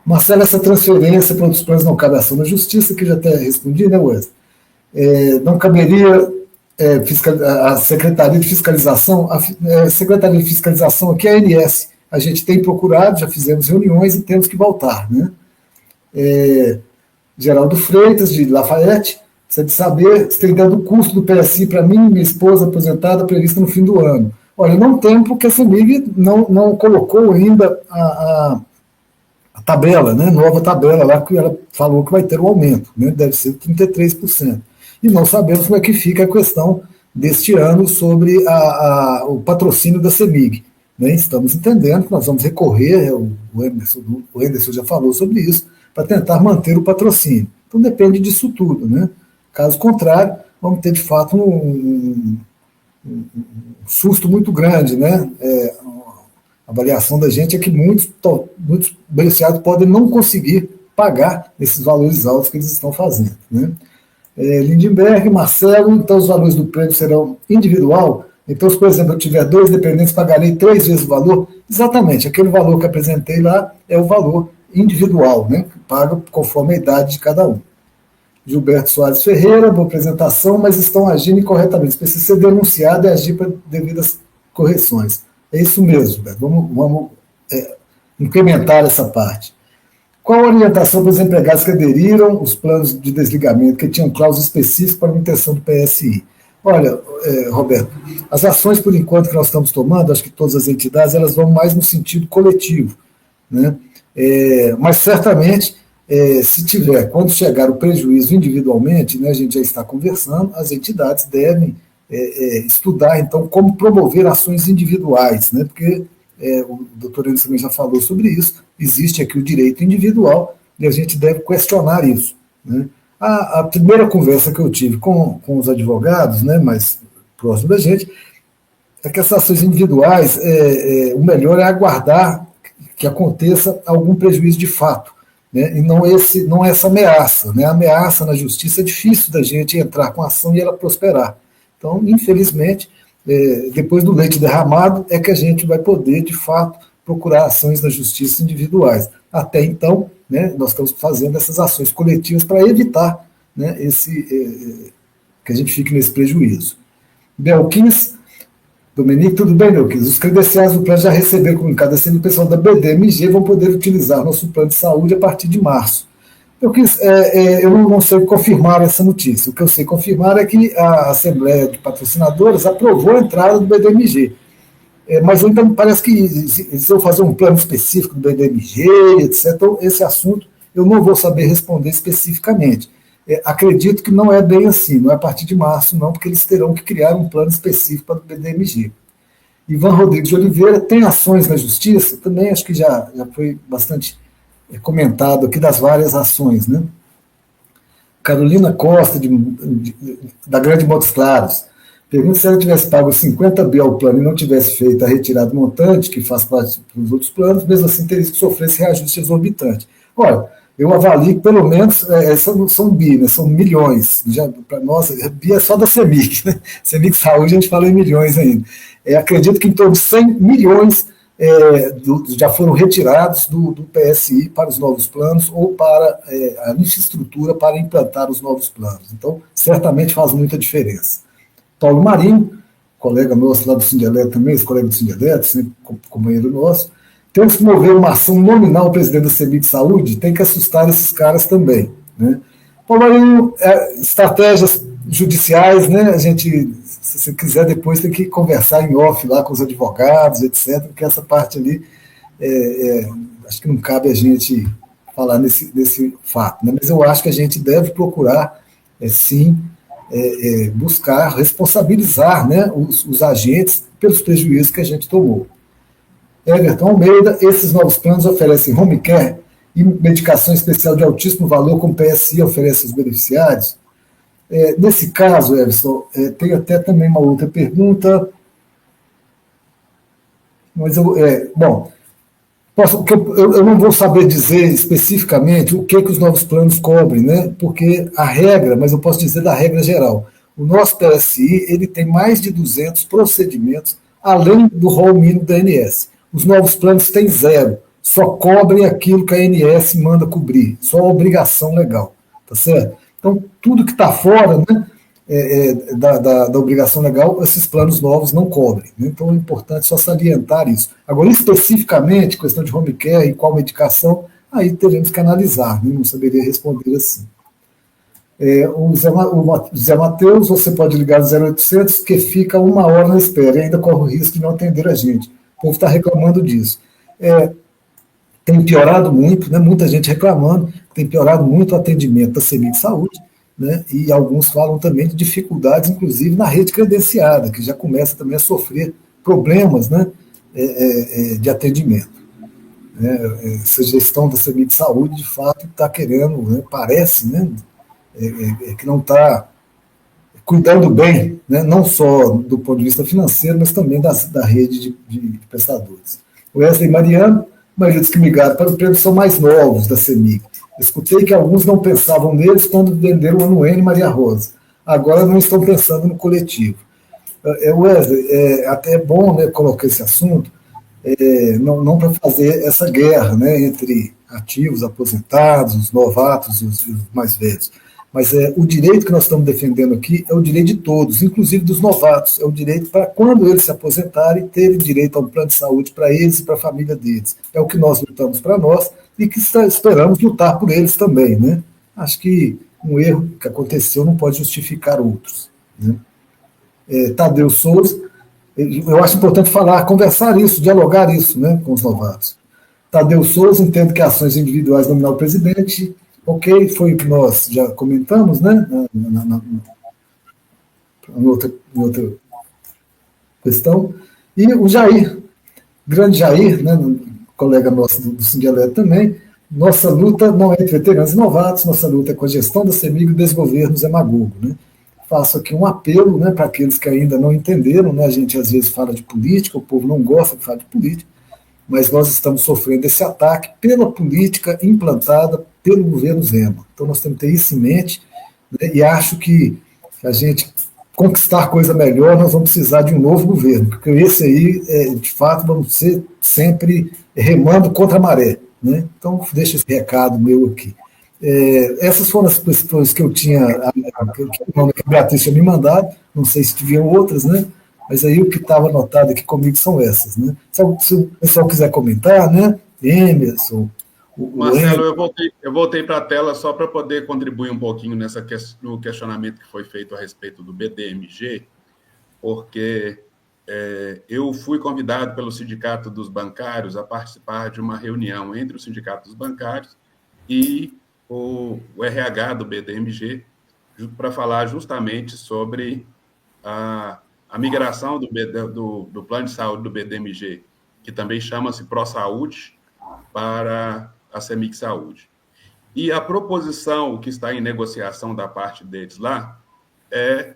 Marcelo, essa transferência para outros planos não cabe ação na Justiça, que já até respondi, né, Wesley? Não caberia a Secretaria de Fiscalização, a Secretaria de Fiscalização aqui é a ANS, a gente tem procurado, já fizemos reuniões e temos que voltar. Né? Geraldo Freitas, de Lafayette, precisa de saber se tem ideia do custo do PSI para mim e minha esposa aposentada prevista no fim do ano. Olha, não tem, porque a CEMIG não colocou ainda a tabela, né, nova tabela lá, que ela falou que vai ter um aumento, né, deve ser 33%. E não sabemos como é que fica a questão deste ano sobre o patrocínio da CEMIG. Né, estamos entendendo que nós vamos recorrer, o Anderson já falou sobre isso, para tentar manter o patrocínio. Então depende disso tudo. Né? Caso contrário, vamos ter de fato um susto muito grande, né? A avaliação da gente é que muitos beneficiados podem não conseguir pagar esses valores altos que eles estão fazendo. Né? Lindenberg, Marcelo, então os valores do prêmio serão individual? Então, se, por exemplo, eu tiver 2 dependentes, pagarei 3 vezes o valor? Exatamente, aquele valor que apresentei lá é o valor individual, né? Que paga conforme a idade de cada um. Gilberto Soares Ferreira, boa apresentação, mas estão agindo incorretamente. Precisa ser denunciado e agir para devidas correções. É isso mesmo, Gilberto. Vamos incrementar essa parte. Qual a orientação para os empregados que aderiram os planos de desligamento, que tinham cláusulas específicas para a manutenção do PSI? Olha, Roberto, as ações, por enquanto, que nós estamos tomando, acho que todas as entidades, elas vão mais no sentido coletivo. Né? Mas, certamente, se tiver, quando chegar o prejuízo individualmente, né, a gente já está conversando, as entidades devem estudar, então, como promover ações individuais, né, porque o doutor Anderson também já falou sobre isso, existe aqui o direito individual e a gente deve questionar isso. Né. A primeira conversa que eu tive com os advogados, né, mais próximo da gente, é que essas ações individuais, o melhor é aguardar que aconteça algum prejuízo de fato, né, e não essa ameaça. Né? A ameaça na justiça é difícil da gente entrar com a ação e ela prosperar. Então, infelizmente, depois do leite derramado, é que a gente vai poder, de fato, procurar ações na justiça individuais. Até então, né, nós estamos fazendo essas ações coletivas para evitar, né, que a gente fique nesse prejuízo. Belkis, Dominique, tudo bem, Belkis? Os credenciais do plano já receberam comunicado assim, o pessoal da BDMG vão poder utilizar nosso plano de saúde a partir de março. Eu não sei confirmar essa notícia. O que eu sei confirmar é que a Assembleia de Patrocinadoras aprovou a entrada do BDMG. Mas ainda parece que eles vão fazer um plano específico do BDMG, etc. Então, esse assunto eu não vou saber responder especificamente. Acredito que não é bem assim, não é a partir de março, não, porque eles terão que criar um plano específico para o BDMG. Ivan Rodrigues de Oliveira, tem ações na Justiça? Também acho que já foi bastante comentado aqui das várias ações. Né? Carolina Costa, da Grande Montes Claros, pergunta se ela tivesse pago 50 bi ao plano e não tivesse feito a retirada do montante, que faz parte dos outros planos, mesmo assim teria que sofrer esse reajuste exorbitante. Olha, eu avalio que pelo menos são bi, né, são milhões. Para nós, bi é só da CEMIG, né? CEMIG Saúde a gente fala em milhões ainda. Acredito que em torno de 100 milhões já foram retirados do PSI para os novos planos ou para a infraestrutura para implantar os novos planos. Então, certamente faz muita diferença. Paulo Marinho, colega nosso lá do Sindialeto também, esse colega do Sindialeto, sempre companheiro nosso, temos que mover uma ação nominal ao presidente da CEMIG Saúde, tem que assustar esses caras também. Né? Paulo Marinho, estratégias judiciais, né? A gente, se você quiser, depois tem que conversar em off lá com os advogados, etc., porque essa parte ali, acho que não cabe a gente falar nesse fato. Né? Mas eu acho que a gente deve procurar, sim, buscar responsabilizar, né, os agentes pelos prejuízos que a gente tomou. Everton Almeida, esses novos planos oferecem home care e medicação especial de altíssimo valor, como o PSI oferece aos beneficiários? Nesse caso, Everson, tem até também uma outra pergunta, mas bom, eu não vou saber dizer especificamente o que os novos planos cobrem, né? Porque a regra, mas eu posso dizer da regra geral, o nosso PSI ele tem mais de 200 procedimentos além do rol mínimo da ANS. Os novos planos têm 0, só cobrem aquilo que a ANS manda cobrir, só a obrigação legal, tá certo? Então, tudo que está fora, né, da obrigação legal, esses planos novos não cobrem. Né? Então, é importante só salientar isso. Agora, especificamente, questão de home care e qual medicação, aí teremos que analisar, né? Não saberia responder assim. O Zé Matheus, você pode ligar no 0800, que fica 1 hora na espera, e ainda corre o risco de não atender a gente. O povo está reclamando disso. Tem piorado muito, né? Muita gente reclamando, tem piorado muito o atendimento da CEMIG Saúde, né? E alguns falam também de dificuldades, inclusive na rede credenciada, que já começa também a sofrer problemas, né, de atendimento. Essa gestão da CEMIG Saúde, de fato, está querendo, né, parece, né, que não está cuidando bem, né, não só do ponto de vista financeiro, mas também da rede de prestadores. Wesley Mariano, a maioria dos que migraram para o prêmio são mais novos da CEMIG. Escutei que alguns não pensavam neles quando venderam o Anuene e Maria Rosa. Agora não estão pensando no coletivo. Wesley, até é bom, né, colocar esse assunto, não para fazer essa guerra, né, entre ativos, aposentados, os novatos e os mais velhos. Mas o direito que nós estamos defendendo aqui é o direito de todos, inclusive dos novatos. É o direito para, quando eles se aposentarem, terem direito a um plano de saúde para eles e para a família deles. É o que nós lutamos para nós e que esperamos lutar por eles também. Né? Acho que um erro que aconteceu não pode justificar outros. Né? Tadeu Souza, eu acho importante conversar isso, dialogar isso, né, com os novatos. Tadeu Souza, entendo que ações individuais nominal presidente, ok, foi o que nós já comentamos, né, em outra questão. E o Jair, grande Jair, né, colega nosso do Sindialeto também, nossa luta não é entre veteranos e novatos, nossa luta é com a gestão da CEMIG e o desgoverno Zé Magogo, né? Faço aqui um apelo, né, para aqueles que ainda não entenderam, né? A gente às vezes fala de política, o povo não gosta de falar de política, mas nós estamos sofrendo esse ataque pela política implantada pelo governo Zema. Então nós temos que ter isso em mente, né, e acho que a gente conquistar coisa melhor, nós vamos precisar de um novo governo, porque esse aí, de fato, vamos ser sempre remando contra a maré, né? Então, deixa esse recado meu aqui. Essas foram as questões que eu tinha, que a Beatriz tinha me mandado, não sei se tiveram outras, né? Mas aí o que estava anotado aqui comigo são essas, né? Se o pessoal quiser comentar, né? Emerson, Marcelo, eu voltei para a tela só para poder contribuir um pouquinho no questionamento que foi feito a respeito do BDMG, porque eu fui convidado pelo Sindicato dos Bancários a participar de uma reunião entre o Sindicato dos Bancários e o RH do BDMG para falar justamente sobre a migração do plano de saúde do BDMG, que também chama-se ProSaúde, para a CEMIG Saúde. E a proposição que está em negociação da parte deles lá é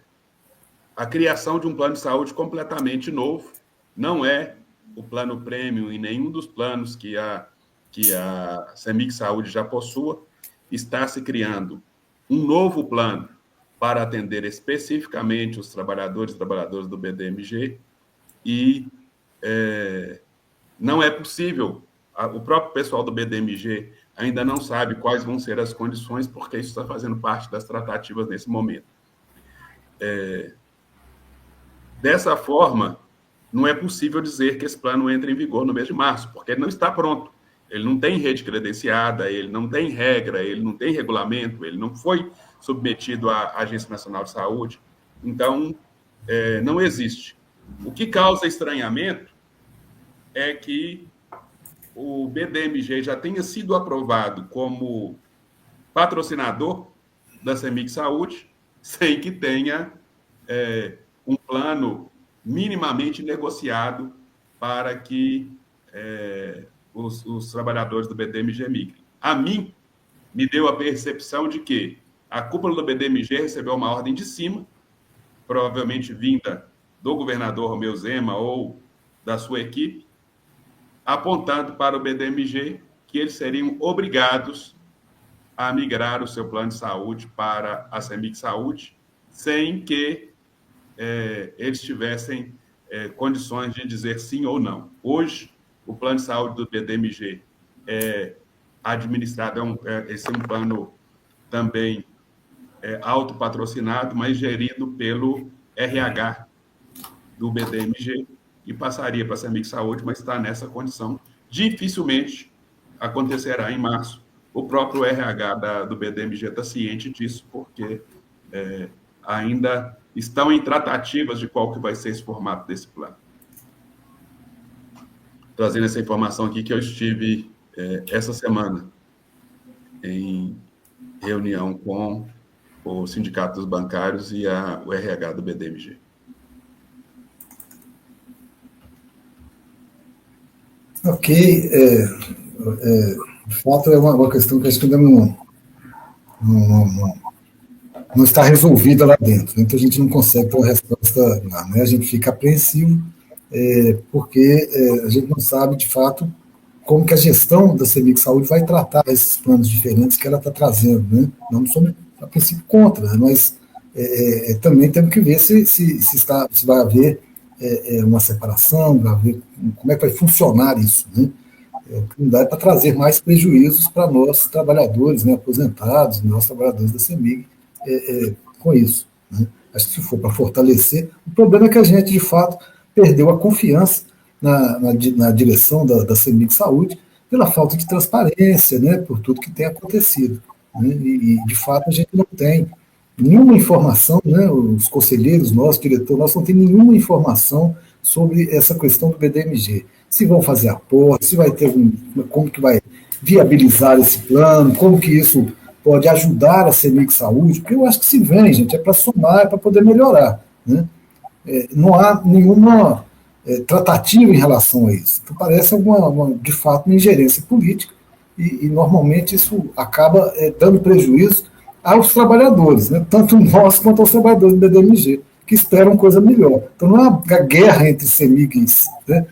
a criação de um plano de saúde completamente novo. Não é o plano premium e nenhum dos planos que a CEMIG Saúde já possua. Está se criando um novo plano para atender especificamente os trabalhadores e trabalhadoras do BDMG e não é possível. O próprio pessoal do BDMG ainda não sabe quais vão ser as condições, porque isso está fazendo parte das tratativas nesse momento. Dessa forma, não é possível dizer que esse plano entre em vigor no mês de março, porque ele não está pronto. Ele não tem rede credenciada, ele não tem regra, ele não tem regulamento, ele não foi submetido à Agência Nacional de Saúde. Então, não existe. O que causa estranhamento é que o BDMG já tenha sido aprovado como patrocinador da CEMIG Saúde, sem que tenha um plano minimamente negociado para que os trabalhadores do BDMG migrem. A mim, me deu a percepção de que a cúpula do BDMG recebeu uma ordem de cima, provavelmente vinda do governador Romeu Zema ou da sua equipe, apontando para o BDMG que eles seriam obrigados a migrar o seu plano de saúde para a CEMIG Saúde, sem que eles tivessem condições de dizer sim ou não. Hoje, o plano de saúde do BDMG é administrado, esse é um plano também autopatrocinado, mas gerido pelo RH do BDMG, e passaria para a CEMIG Saúde, mas está nessa condição. Dificilmente acontecerá em março. O próprio RH do BDMG está ciente disso, porque ainda estão em tratativas de qual que vai ser esse formato desse plano. Trazendo essa informação aqui que eu estive essa semana em reunião com o Sindicato dos Bancários e o RH do BDMG. Ok, de fato é uma questão que acho que ainda não está resolvida lá dentro, então a gente não consegue ter uma resposta lá, né? A gente fica apreensivo, porque a gente não sabe, de fato, como que a gestão da CEMIG Saúde vai tratar esses planos diferentes que ela está trazendo, né? Não somos, a princípio, contra, mas também temos que ver se vai haver uma separação, vai haver como é que vai funcionar isso, né? Não dá para trazer mais prejuízos para nós, trabalhadores, né, aposentados, nós trabalhadores da CEMIG, com isso, né? Acho que se for para fortalecer, o problema é que a gente, de fato, perdeu a confiança na direção da CEMIG Saúde pela falta de transparência, né, por tudo que tem acontecido, né? E, de fato, a gente não tem nenhuma informação, né, os conselheiros, nós, diretor, nós não temos nenhuma informação sobre essa questão do BDMG. Se vão fazer aporte, se vai ter como que vai viabilizar esse plano, como que isso pode ajudar a CEMIG Saúde, porque eu acho que se vem, gente, é para somar, é para poder melhorar, né? Não há nenhuma tratativa em relação a isso. Então, parece de fato, uma ingerência política, e normalmente isso acaba dando prejuízo aos trabalhadores, né? Tanto nós quanto aos trabalhadores do BDMG, que esperam coisa melhor. Então, não é uma guerra entre CEMIGs, né?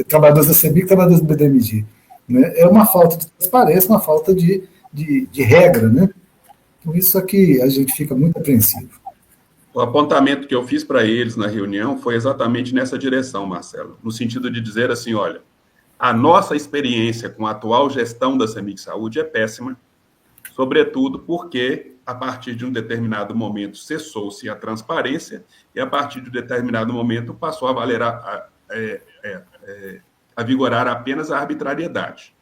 Trabalhadores da CEMIG e trabalhadores do BDMG. Né? É uma falta de transparência, uma falta de regra. Né? Então, isso aqui a gente fica muito apreensivo. O apontamento que eu fiz para eles na reunião foi exatamente nessa direção, Marcelo, no sentido de dizer assim, olha, a nossa experiência com a atual gestão da CEMIG Saúde é péssima, sobretudo porque, a partir de um determinado momento, cessou-se a transparência e, a partir de um determinado momento, passou a valer a vigorar apenas a arbitrariedade.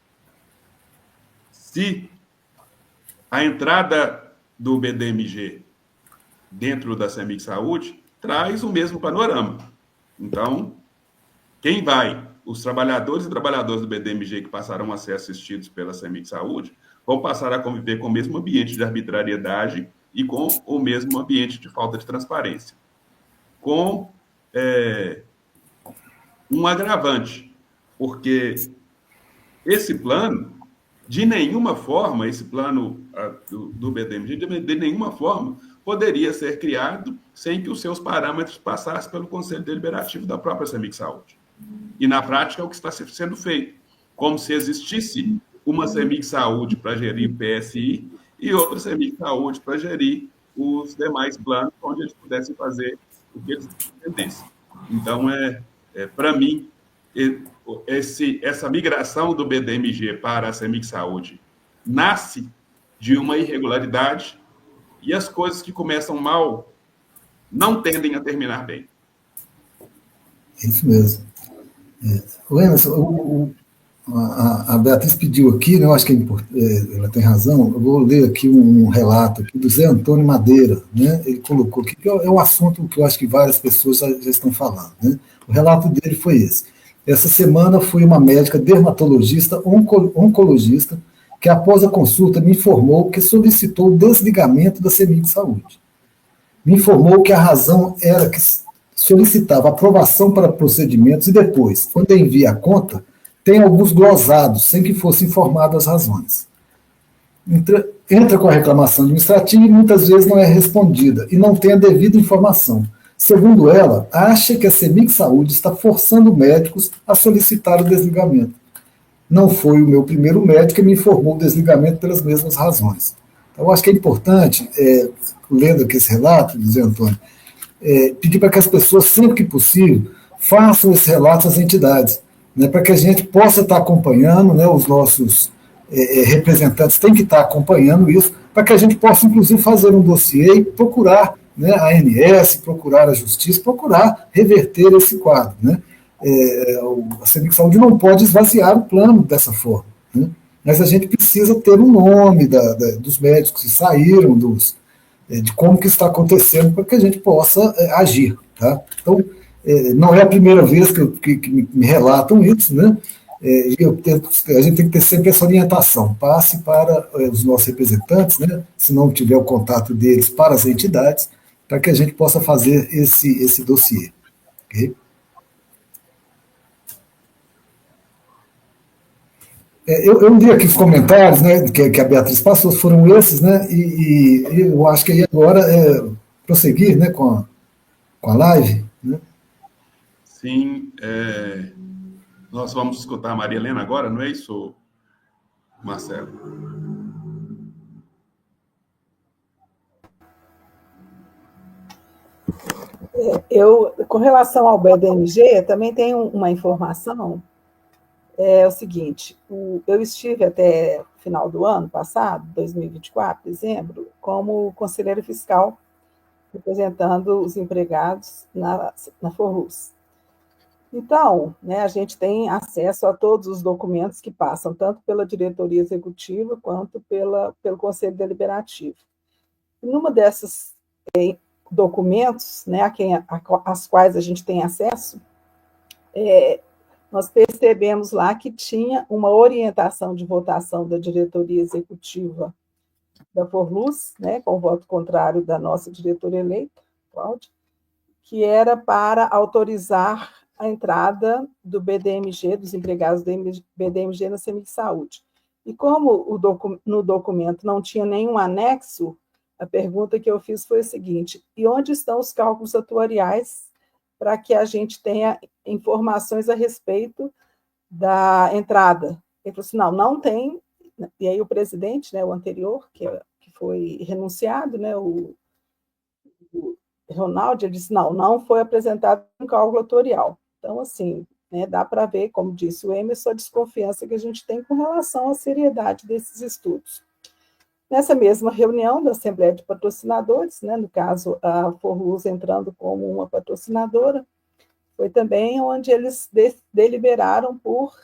Se a entrada do BDMG dentro da CEMIG Saúde traz o mesmo panorama. Então, quem vai? Os trabalhadores e trabalhadoras do BDMG que passaram a ser assistidos pela CEMIG Saúde vão passar a conviver com o mesmo ambiente de arbitrariedade e com o mesmo ambiente de falta de transparência. Com um agravante, porque esse plano, de nenhuma forma, esse plano do BDMG, de nenhuma forma, poderia ser criado sem que os seus parâmetros passassem pelo Conselho Deliberativo da própria CEMIG Saúde. E, na prática, é o que está sendo feito. Como se existisse uma CEMIG Saúde para gerir o PSI e outra CEMIG Saúde para gerir os demais planos, onde eles pudessem fazer o que eles entendessem. Então, para mim, essa migração do BDMG para a CEMIG Saúde nasce de uma irregularidade e as coisas que começam mal não tendem a terminar bem. É isso mesmo. O Emerson, a Beatriz pediu aqui, né, eu acho que ela tem razão, eu vou ler aqui um relato aqui do Zé Antônio Madeira, né, ele colocou aqui, que é um assunto que eu acho que várias pessoas já estão falando. Né, o relato dele foi esse. Essa semana fui uma médica dermatologista, oncologista, que após a consulta me informou que solicitou o desligamento da CEMIG Saúde. Me informou que a razão era que solicitava aprovação para procedimentos e depois, quando envia a conta, tem alguns glosados, sem que fossem informadas as razões. Entra com a reclamação administrativa e muitas vezes não é respondida e não tem a devida informação. Segundo ela, acha que a CEMIG Saúde está forçando médicos a solicitar o desligamento. Não foi o meu primeiro médico que me informou o desligamento pelas mesmas razões. Então, eu acho que é importante, lendo aqui esse relato, José Antônio, pedir para que as pessoas, sempre que possível, façam esse relato às entidades, né, para que a gente possa estar acompanhando, né, os nossos representantes têm que estar acompanhando isso, para que a gente possa, inclusive, fazer um dossiê e procurar, né, a ANS, procurar a Justiça, procurar reverter esse quadro. Né. A CEMIG Saúde não pode esvaziar o plano dessa forma, né, mas a gente precisa ter um nome dos médicos que saíram, de como que está acontecendo, para que a gente possa agir. Tá? Então, não é a primeira vez que me relatam isso, né? A gente tem que ter sempre essa orientação, passe para os nossos representantes, né? Se não tiver o contato deles, para as entidades, para que a gente possa fazer esse dossiê. Okay? Eu li aqui os comentários, né, que a Beatriz passou, foram esses, né, e eu acho que aí agora prosseguir, né, com a live. Né? Sim, nós vamos escutar a Maria Helena agora, não é isso, Marcelo? Com relação ao BDMG, também tem uma informação, o seguinte, eu estive até o final do ano passado, 2024, dezembro, como conselheira fiscal, representando os empregados na Forluz. Então, né, a gente tem acesso a todos os documentos que passam, tanto pela diretoria executiva, quanto pelo Conselho Deliberativo. E numa desses documentos, né, às quais a gente tem acesso, nós percebemos lá que tinha uma orientação de votação da diretoria executiva da Forluz, né, com o voto contrário da nossa diretora eleita, Cláudia, que era para autorizar a entrada do BDMG, dos empregados do BDMG na CEMIG Saúde. E como no documento não tinha nenhum anexo, a pergunta que eu fiz foi a seguinte: e onde estão os cálculos atuariais para que a gente tenha informações a respeito da entrada? Ele falou assim: não tem. E aí o presidente, né, o anterior, que foi renunciado, né, o Ronaldo, ele disse: não foi apresentado um cálculo atuarial. Então, assim, né, dá para ver, como disse o Emerson, a desconfiança que a gente tem com relação à seriedade desses estudos. Nessa mesma reunião da Assembleia de Patrocinadores, né, no caso, a Forluz entrando como uma patrocinadora, foi também onde eles deliberaram por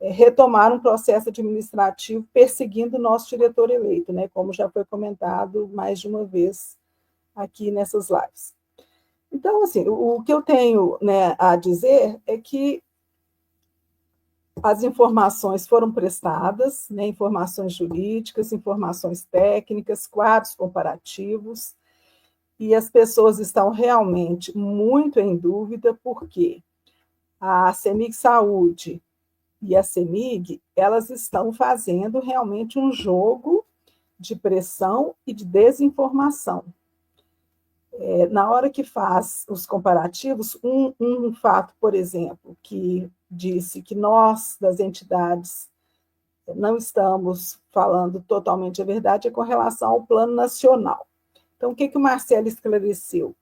retomar um processo administrativo perseguindo o nosso diretor eleito, né, como já foi comentado mais de uma vez aqui nessas lives. Então, assim, o que eu tenho, né, a dizer é que as informações foram prestadas, né, informações jurídicas, informações técnicas, quadros comparativos, e as pessoas estão realmente muito em dúvida, porque a CEMIG Saúde e a CEMIG, elas estão fazendo realmente um jogo de pressão e de desinformação. Na hora que faz os comparativos, um fato, por exemplo, que disse que nós, das entidades, não estamos falando totalmente a verdade, é com relação ao plano nacional. Então, o que o Marcelo esclareceu?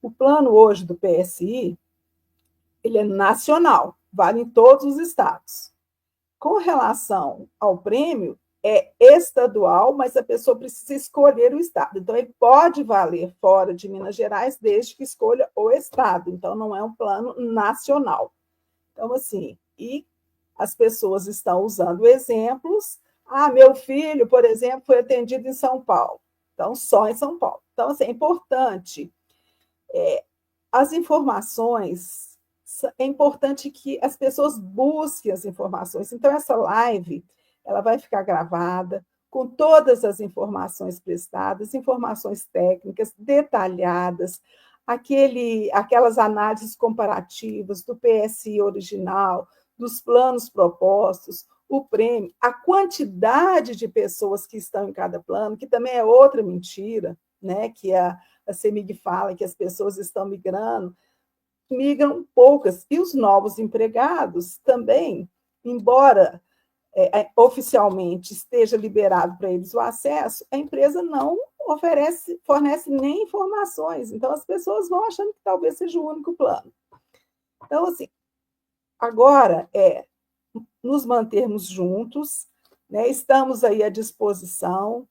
O plano hoje do PSI, ele é nacional, vale em todos os estados. Com relação ao prêmio, é estadual, mas a pessoa precisa escolher o estado. Então, ele pode valer fora de Minas Gerais, desde que escolha o estado. Então, não é um plano nacional. Então, assim, e as pessoas estão usando exemplos. Meu filho, por exemplo, foi atendido em São Paulo. Então, só em São Paulo. Então, assim, é importante. As informações, é importante que as pessoas busquem as informações. Então, essa live, ela vai ficar gravada com todas as informações prestadas, informações técnicas detalhadas, aquelas análises comparativas do PSI original, dos planos propostos, o prêmio, a quantidade de pessoas que estão em cada plano, que também é outra mentira, né? Que a CEMIG fala que as pessoas estão migram poucas, e os novos empregados também, embora oficialmente esteja liberado para eles o acesso, a empresa não fornece nem informações. Então, as pessoas vão achando que talvez seja o único plano. Então, assim, agora é nos mantermos juntos, né? Estamos aí à disposição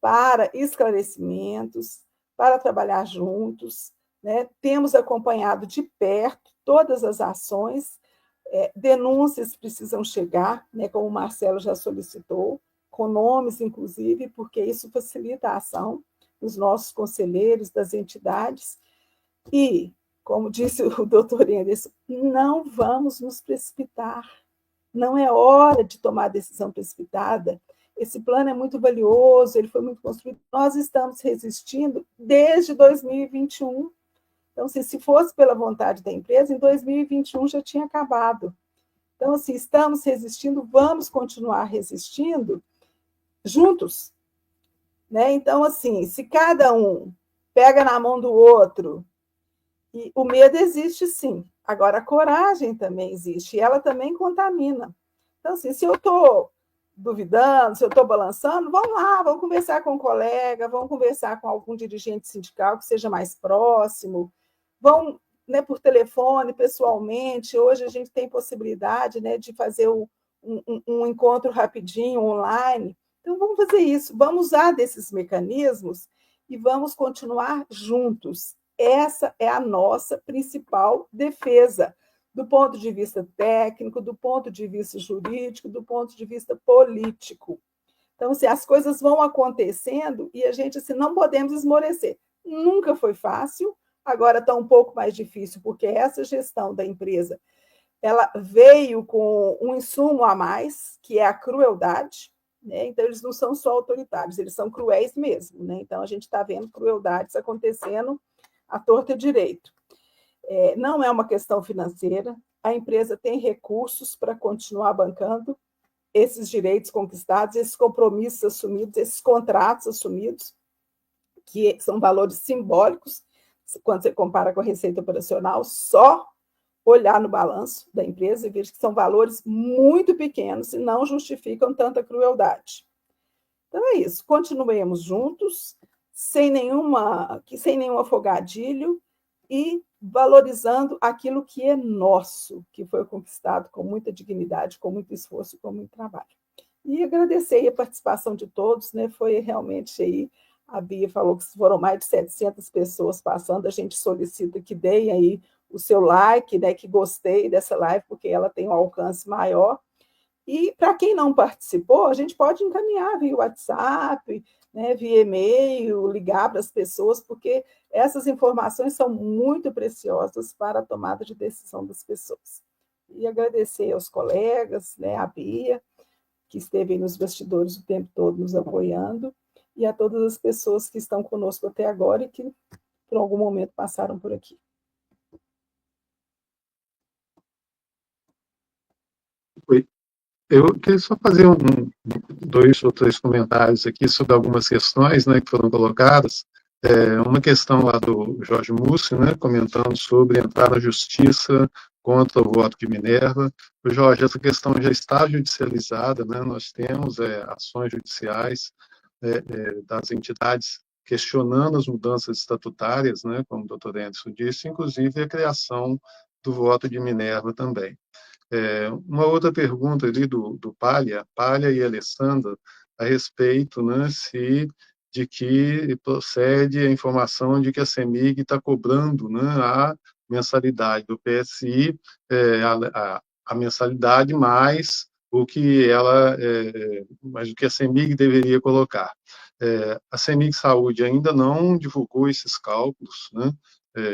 para esclarecimentos, para trabalhar juntos, né? Temos acompanhado de perto todas as ações. Denúncias precisam chegar, né, como o Marcelo já solicitou, com nomes, inclusive, porque isso facilita a ação dos nossos conselheiros, das entidades. E, como disse o doutor Anderson, não vamos nos precipitar. Não é hora de tomar decisão precipitada. Esse plano é muito valioso, ele foi muito construído. Nós estamos resistindo desde 2021. Então, assim, se fosse pela vontade da empresa, em 2021 já tinha acabado. Então, assim, estamos resistindo, vamos continuar resistindo juntos, né? Então, assim, se cada um pega na mão do outro, e o medo existe, sim. Agora, a coragem também existe, e ela também contamina. Então, assim, se eu estou duvidando, se eu estou balançando, vamos lá, vamos conversar com um colega, vamos conversar com algum dirigente sindical que seja mais próximo, vão, né, por telefone, pessoalmente. Hoje a gente tem possibilidade, né, de fazer um encontro rapidinho, online. Então, vamos fazer isso, vamos usar desses mecanismos e vamos continuar juntos. Essa é a nossa principal defesa, do ponto de vista técnico, do ponto de vista jurídico, do ponto de vista político. Então, assim, as coisas vão acontecendo e a gente, assim, não podemos esmorecer. Nunca foi fácil, agora está um pouco mais difícil, porque essa gestão da empresa, ela veio com um insumo a mais, que é a crueldade, né? Então, eles não são só autoritários, eles são cruéis mesmo, né? Então, a gente está vendo crueldades acontecendo à torta e direito. Não é uma questão financeira, a empresa tem recursos para continuar bancando, esses direitos conquistados, esses compromissos assumidos, esses contratos assumidos, que são valores simbólicos, quando você compara com a receita operacional, só olhar no balanço da empresa e ver que são valores muito pequenos e não justificam tanta crueldade. Então é isso, continuemos juntos, sem nenhum afogadilho e valorizando aquilo que é nosso, que foi conquistado com muita dignidade, com muito esforço e com muito trabalho. E agradecer a participação de todos, né? Foi realmente aí, a Bia falou que foram mais de 700 pessoas passando, a gente solicita que deem aí o seu like, né, que gostei dessa live, porque ela tem um alcance maior. E para quem não participou, a gente pode encaminhar via WhatsApp, né, via e-mail, ligar para as pessoas, porque essas informações são muito preciosas para a tomada de decisão das pessoas. E agradecer aos colegas, né, a Bia, que esteve nos bastidores o tempo todo nos apoiando, e a todas as pessoas que estão conosco até agora e que, por algum momento, passaram por aqui. Oi. Eu queria só fazer 2 ou 3 comentários aqui sobre algumas questões, né, que foram colocadas. Uma questão lá do Jorge Mussi, né, comentando sobre entrar na justiça contra o voto de Minerva. Jorge, essa questão já está judicializada, né, nós temos ações judiciais das entidades questionando as mudanças estatutárias, né, como o doutor Anderson disse, inclusive a criação do voto de Minerva também. Uma outra pergunta ali do Palha e Alessandra, a respeito, né, de que procede a informação de que a CEMIG está cobrando, né, a mensalidade do PSI, a mensalidade mais o que mais o que a CEMIG deveria colocar. A CEMIG Saúde ainda não divulgou esses cálculos, né,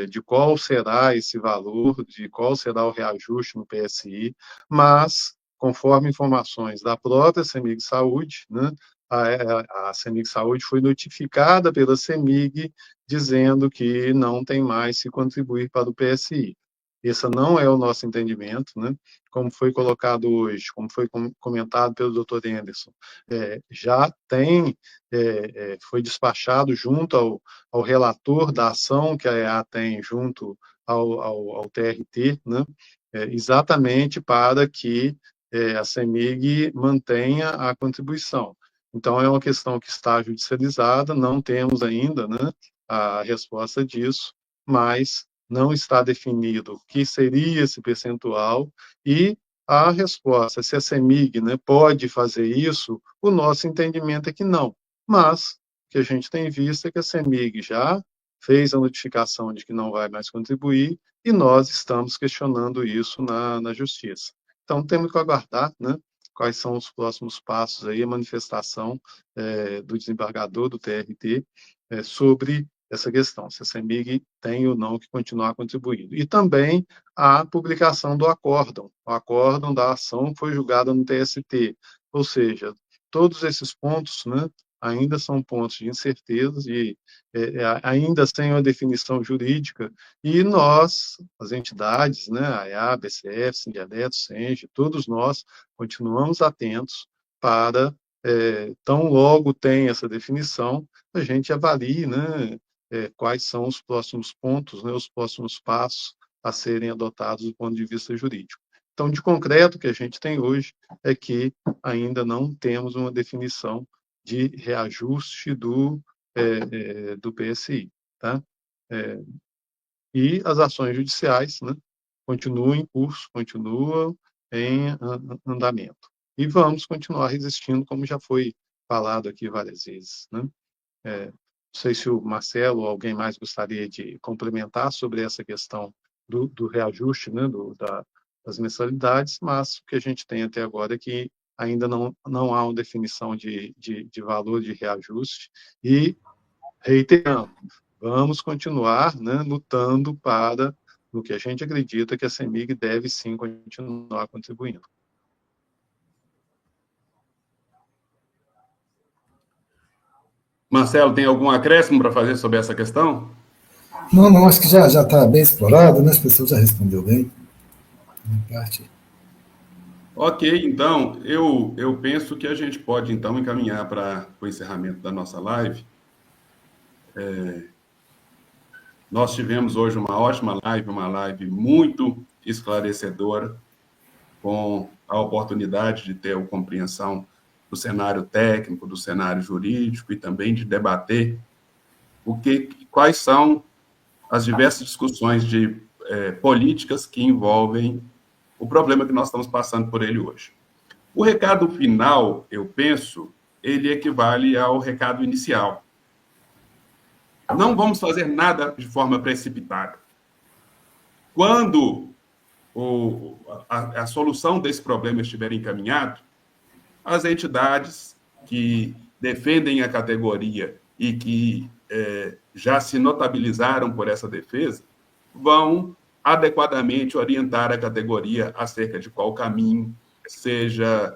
de qual será esse valor, de qual será o reajuste no PSI, mas, conforme informações da própria CEMIG Saúde, né, a CEMIG Saúde foi notificada pela CEMIG dizendo que não tem mais se contribuir para o PSI. Esse não é o nosso entendimento, né? Como foi colocado hoje, como foi comentado pelo Dr. Anderson, já foi despachado junto ao relator da ação que a EA tem junto ao TRT, né? Exatamente para que a CEMIG mantenha a contribuição. Então, é uma questão que está judicializada, não temos ainda, né, a resposta disso, mas não está definido o que seria esse percentual e a resposta, se a CEMIG, né, pode fazer isso, o nosso entendimento é que não. Mas o que a gente tem visto é que a CEMIG já fez a notificação de que não vai mais contribuir e nós estamos questionando isso na Justiça. Então, temos que aguardar, né, quais são os próximos passos aí, a manifestação do desembargador do TRT sobre essa questão, se a CEMIG tem ou não que continuar contribuindo. E também a publicação do acórdão. O acórdão da ação foi julgado no TST, ou seja, todos esses pontos, né, ainda são pontos de incerteza, ainda sem uma definição jurídica, e nós, as entidades, né, a EA, BCF, Sindialeto, SENGE, todos nós continuamos atentos para, tão logo tem essa definição, a gente avalie, né, quais são os próximos pontos, né, os próximos passos a serem adotados do ponto de vista jurídico. Então, de concreto, o que a gente tem hoje é que ainda não temos uma definição de reajuste do PSI. Tá? E as ações judiciais, né, continuam em curso, continuam em andamento. E vamos continuar resistindo, como já foi falado aqui várias vezes. Né? Não sei se o Marcelo ou alguém mais gostaria de complementar sobre essa questão do reajuste, né, das mensalidades, mas o que a gente tem até agora é que ainda não há uma definição de valor de reajuste e, reiterando, vamos continuar, né, lutando para o que a gente acredita que a CEMIG deve sim continuar contribuindo. Marcelo, tem algum acréscimo para fazer sobre essa questão? Não, acho que já está bem explorado, né? As pessoas já respondeu bem. Minha parte. Ok, então, eu penso que a gente pode, então, encaminhar para o encerramento da nossa live. Nós tivemos hoje uma ótima live, uma live muito esclarecedora, com a oportunidade de ter a compreensão do cenário técnico, do cenário jurídico e também de debater quais são as diversas discussões de políticas que envolvem o problema que nós estamos passando por ele hoje. O recado final, eu penso, ele equivale ao recado inicial. Não vamos fazer nada de forma precipitada. Quando a solução desse problema estiver encaminhado, as entidades que defendem a categoria e que já se notabilizaram por essa defesa vão adequadamente orientar a categoria acerca de qual caminho, seja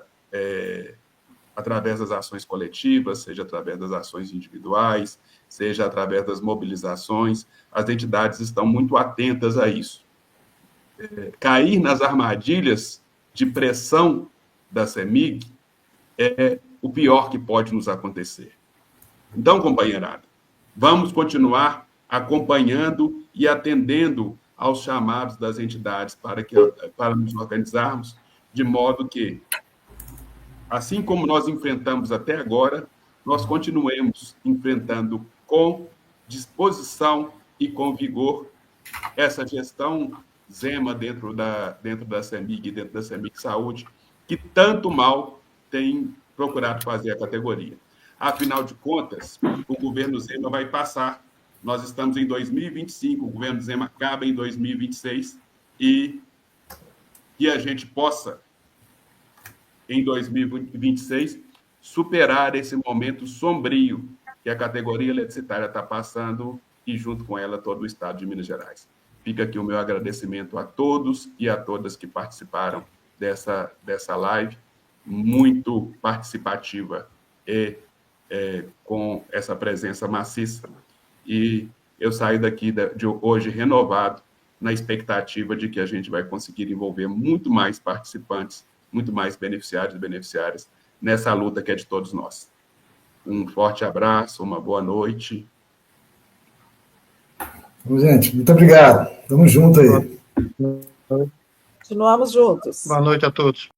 através das ações coletivas, seja através das ações individuais, seja através das mobilizações. As entidades estão muito atentas a isso. Cair nas armadilhas de pressão da CEMIG é o pior que pode nos acontecer. Então, companheirada, vamos continuar acompanhando e atendendo aos chamados das entidades para nos organizarmos, de modo que, assim como nós enfrentamos até agora, nós continuemos enfrentando com disposição e com vigor essa gestão Zema dentro da CEMIG, dentro da CEMIG Saúde, que tanto mal tem procurado fazer a categoria. Afinal de contas, o governo Zema vai passar. Nós estamos em 2025, o governo Zema acaba em 2026, e que a gente possa, em 2026, superar esse momento sombrio que a categoria eletricitária está passando e, junto com ela, todo o estado de Minas Gerais. Fica aqui o meu agradecimento a todos e a todas que participaram dessa live, muito participativa e com essa presença maciça. E eu saio daqui de hoje renovado, na expectativa de que a gente vai conseguir envolver muito mais participantes, muito mais beneficiários e beneficiárias nessa luta que é de todos nós. Um forte abraço, uma boa noite. Bom, gente, muito obrigado. Tamo junto aí. Continuamos juntos. Boa noite a todos.